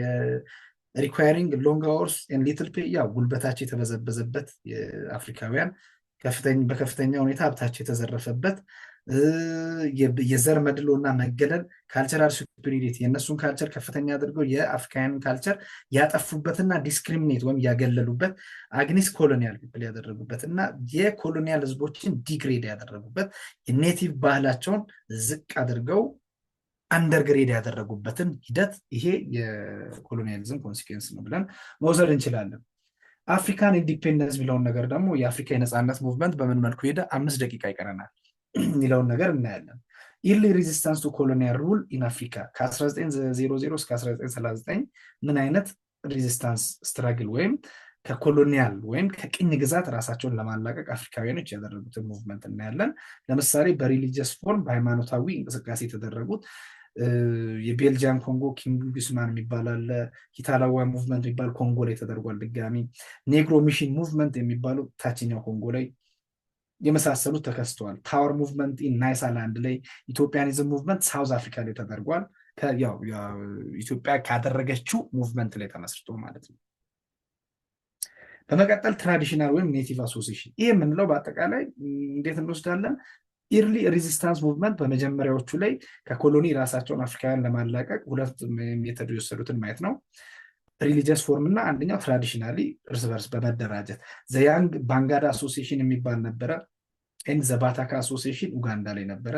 ሪኳሪንግ ሎንግ አወርስ ኤንድ ሊትል ፔይ። ያው ጉልበታቸው የተበዘበዘበት የአፍሪካውያን በከፍተኛ ሁኔታ ሀብታቸው የተዘረፈበት የዘር መድሎ እና መገለል ካልቸራል ሱፐሪዮሪቲ የእነሱን ካልቸር ከፍተኛ አድርገው የአፍሪካውያን ካልቸር ያጠፉበትና ዲስክሪሚኔት ወይም ያገለሉበት አግኒስ ኮሎኒያል ፒፕል ያደረጉበት እና የኮሎኒያል ህዝቦችን ዲግሬድ ያደረጉበት የኔቲቭ ባህላቸውን ዝቅ አድርገው አንደርግሬድ ያደረጉበትን ሂደት ይሄ የኮሎኒያሊዝም ኮንሲኩዌንስ ነው ብለን መውሰድ እንችላለን። አፍሪካን ኢንዲፔንደንስ የሚለውን ነገር ደግሞ የአፍሪካ የነፃነት ሙቭመንት በምን መልኩ ሄደ? 5 ደቂቃ ይቀረናል የሚለውን ነገር እናያለን። ኢርሊ ሬዚስታንስ ቱ ኮሎኒያል ሩል ኢን አፍሪካ ከ1900 እስከ 1939 ምን አይነት ሬዚስታንስ ስትራግል ወይም ከኮሎኒያል ወይም ከቅኝ ግዛት ራሳቸውን ለማላቀቅ አፍሪካውያኖች ያደረጉትን ሙቭመንት እናያለን። ለምሳሌ በሪሊጂየስ ፎርም በሃይማኖታዊ እንቅስቃሴ የተደረጉት የቤልጂያን ኮንጎ ኪንግ ጉስማን የሚባል አለ። ሂታላዋ ሙቭመንት የሚባል ኮንጎ ላይ ተደርጓል። ድጋሚ ኔግሮ ሚሽን ሙቭመንት የሚባሉ ታችኛው ኮንጎ ላይ የመሳሰሉት ተከስተዋል። ታወር ሙቭመንት ናይሳላንድ ላይ፣ ኢትዮጵያኒዝም ሙቭመንት ሳውዝ አፍሪካ ላይ ተደርጓል። ኢትዮጵያ ካደረገችው ሙቭመንት ላይ ተመስርቶ ማለት ነው። በመቀጠል ትራዲሽናል ወይም ኔቲቭ አሶሲሽን ይህ የምንለው በአጠቃላይ እንዴት እንወስዳለን? ኢርሊ ሬዚስታንስ ሙቭመንት በመጀመሪያዎቹ ላይ ከኮሎኒ ራሳቸውን አፍሪካውያን ለማላቀቅ 2 ሜተድ የወሰዱትን ማየት ነው። ሪሊጂየስ ፎርም እና አንደኛው ትራዲሽናሊ እርስ በርስ በመደራጀት ዘያንግ ባንጋዳ አሶሲሽን የሚባል ነበረ። ኤንድ ዘባታካ አሶሲሽን ኡጋንዳ ላይ ነበረ።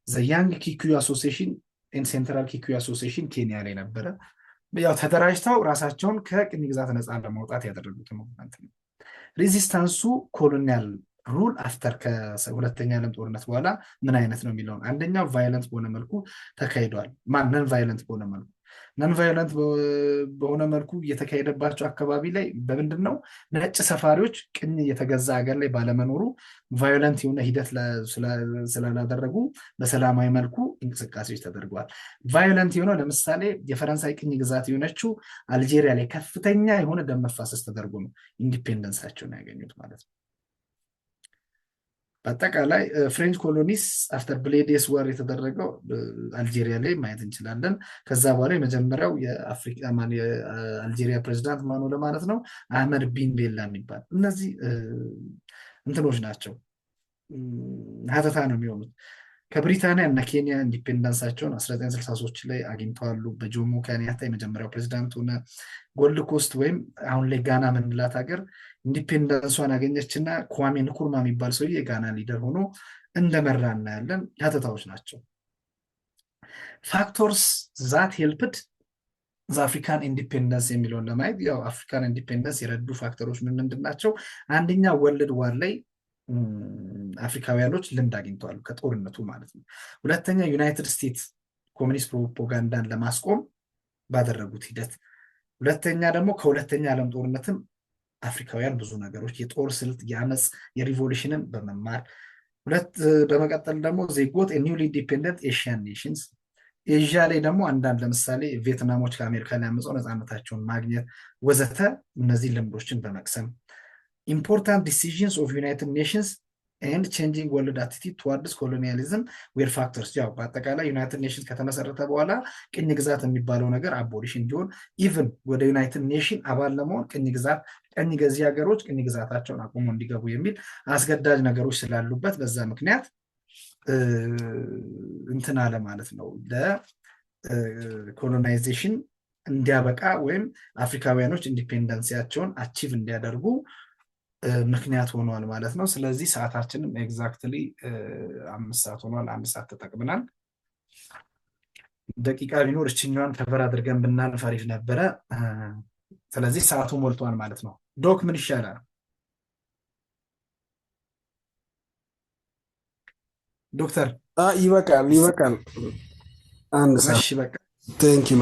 ዘያንግ ኪኩዩ አሶሲሽን ኤንድ ሴንትራል ኪኩዩ አሶሲሽን ኬንያ ላይ ነበረ። ያው ተደራጅተው ራሳቸውን ከቅኝ ግዛት ነፃ ለማውጣት ያደረጉት ሙቭመንት ነው። ሬዚስታንሱ ኮሎኒያል ሩል አፍተር ከሁለተኛ ዓለም ጦርነት በኋላ ምን አይነት ነው የሚለውን አንደኛው ቫይለንት በሆነ መልኩ ተካሂዷል። ነን ቫይለንት በሆነ መልኩ ነን ቫይለንት በሆነ መልኩ እየተካሄደባቸው አካባቢ ላይ በምንድን ነው ነጭ ሰፋሪዎች ቅኝ የተገዛ ሀገር ላይ ባለመኖሩ ቫዮለንት የሆነ ሂደት ስላላደረጉ በሰላማዊ መልኩ እንቅስቃሴዎች ተደርገዋል። ቫዮለንት የሆነው ለምሳሌ የፈረንሳይ ቅኝ ግዛት የሆነችው አልጄሪያ ላይ ከፍተኛ የሆነ ደም መፋሰስ ተደርጎ ነው ኢንዲፔንደንሳቸውን ያገኙት ማለት ነው። በአጠቃላይ ፍሬንች ኮሎኒስ አፍተር ብሌዴስ ወር የተደረገው አልጄሪያ ላይ ማየት እንችላለን። ከዛ በኋላ የመጀመሪያው የአልጄሪያ ፕሬዚዳንት ማኑ ለማለት ነው አህመድ ቢን ቤላ የሚባል እነዚህ እንትኖች ናቸው። ሀተታ ነው የሚሆኑት። ከብሪታንያ እና ኬንያ ኢንዲፔንደንሳቸውን 1963 ላይ አግኝተዋሉ። በጆሞ ኬንያታ የመጀመሪያው ፕሬዚዳንት ሆነ። ጎልድ ኮስት ወይም አሁን ላይ ጋና ምንላት ሀገር ኢንዲፔንደንሷን አገኘችና kwame ንኩርማ የሚባል ሰውዬ የጋና ሊደር ሆኖ እንደመራ እናያለን። ሀተታዎች ናቸው። ፋክተርስ ዛት ሄልፕድ አፍሪካን ኢንዲፔንደንስ የሚለውን ለማየት ያው አፍሪካን ኢንዲፔንደንስ የረዱ ፋክተሮች ምንድን ናቸው? አንደኛ ወርልድ ዋር ላይ አፍሪካውያኖች ልምድ አግኝተዋል ከጦርነቱ ማለት ነው። ሁለተኛ ዩናይትድ ስቴትስ ኮሚኒስት ፕሮፓጋንዳን ለማስቆም ባደረጉት ሂደት፣ ሁለተኛ ደግሞ ከሁለተኛ ዓለም ጦርነትም አፍሪካውያን ብዙ ነገሮች የጦር ስልት፣ የአመፅ፣ የሪቮሉሽንን በመማር በመቀጠል ደግሞ ዜጎት ኒውሊ ኢንዲፔንደንት ኤሽያን ኔሽንስ ኤዥያ ላይ ደግሞ አንዳንድ ለምሳሌ ቪየትናሞች ከአሜሪካ ላይ አመፀው ነፃነታቸውን ማግኘት ወዘተ እነዚህ ልምዶችን በመቅሰም important decisions of United Nations and changing world attitude towards colonialism were factors። ያው በአጠቃላይ ዩናይትድ ኔሽንስ ከተመሰረተ በኋላ ቅኝ ግዛት የሚባለው ነገር አቦሊሽን እንዲሆን ኢቭን ወደ ዩናይትድ ኔሽን አባል ለመሆን ቅኝ ገዢ ሀገሮች ቅኝ ግዛታቸውን አቁሞ እንዲገቡ የሚል አስገዳጅ ነገሮች ስላሉበት በዛ ምክንያት እንትን አለ ማለት ነው ለኮሎናይዜሽን እንዲያበቃ ወይም አፍሪካውያኖች ኢንዲፔንደንሲያቸውን አቺቭ እንዲያደርጉ ምክንያት ሆኗል ማለት ነው። ስለዚህ ሰዓታችንም ኤግዛክትሊ 5 ሰዓት ሆኗል። 1 ሰዓት ተጠቅመናል። ደቂቃ ቢኖር እችኛዋን ከበር አድርገን ብናልፍ አሪፍ ነበረ። ስለዚህ ሰዓቱ ሞልቷል ማለት ነው። ዶክ ምን ይሻላል? ዶክተር ይበቃል። 1 ሰዓት። እሺ በቃ ቴንክ ዩ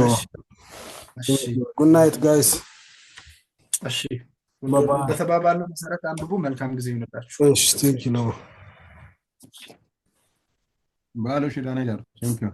ጉድ ናይት ጋይስ። እሺ በተባባለው መሰረት አንብቡ። መልካም ጊዜ ይሁንላችሁ። እሺ ቴንክ ዩ ባሎሽ ዳና ይላል። ቴንክ ዩ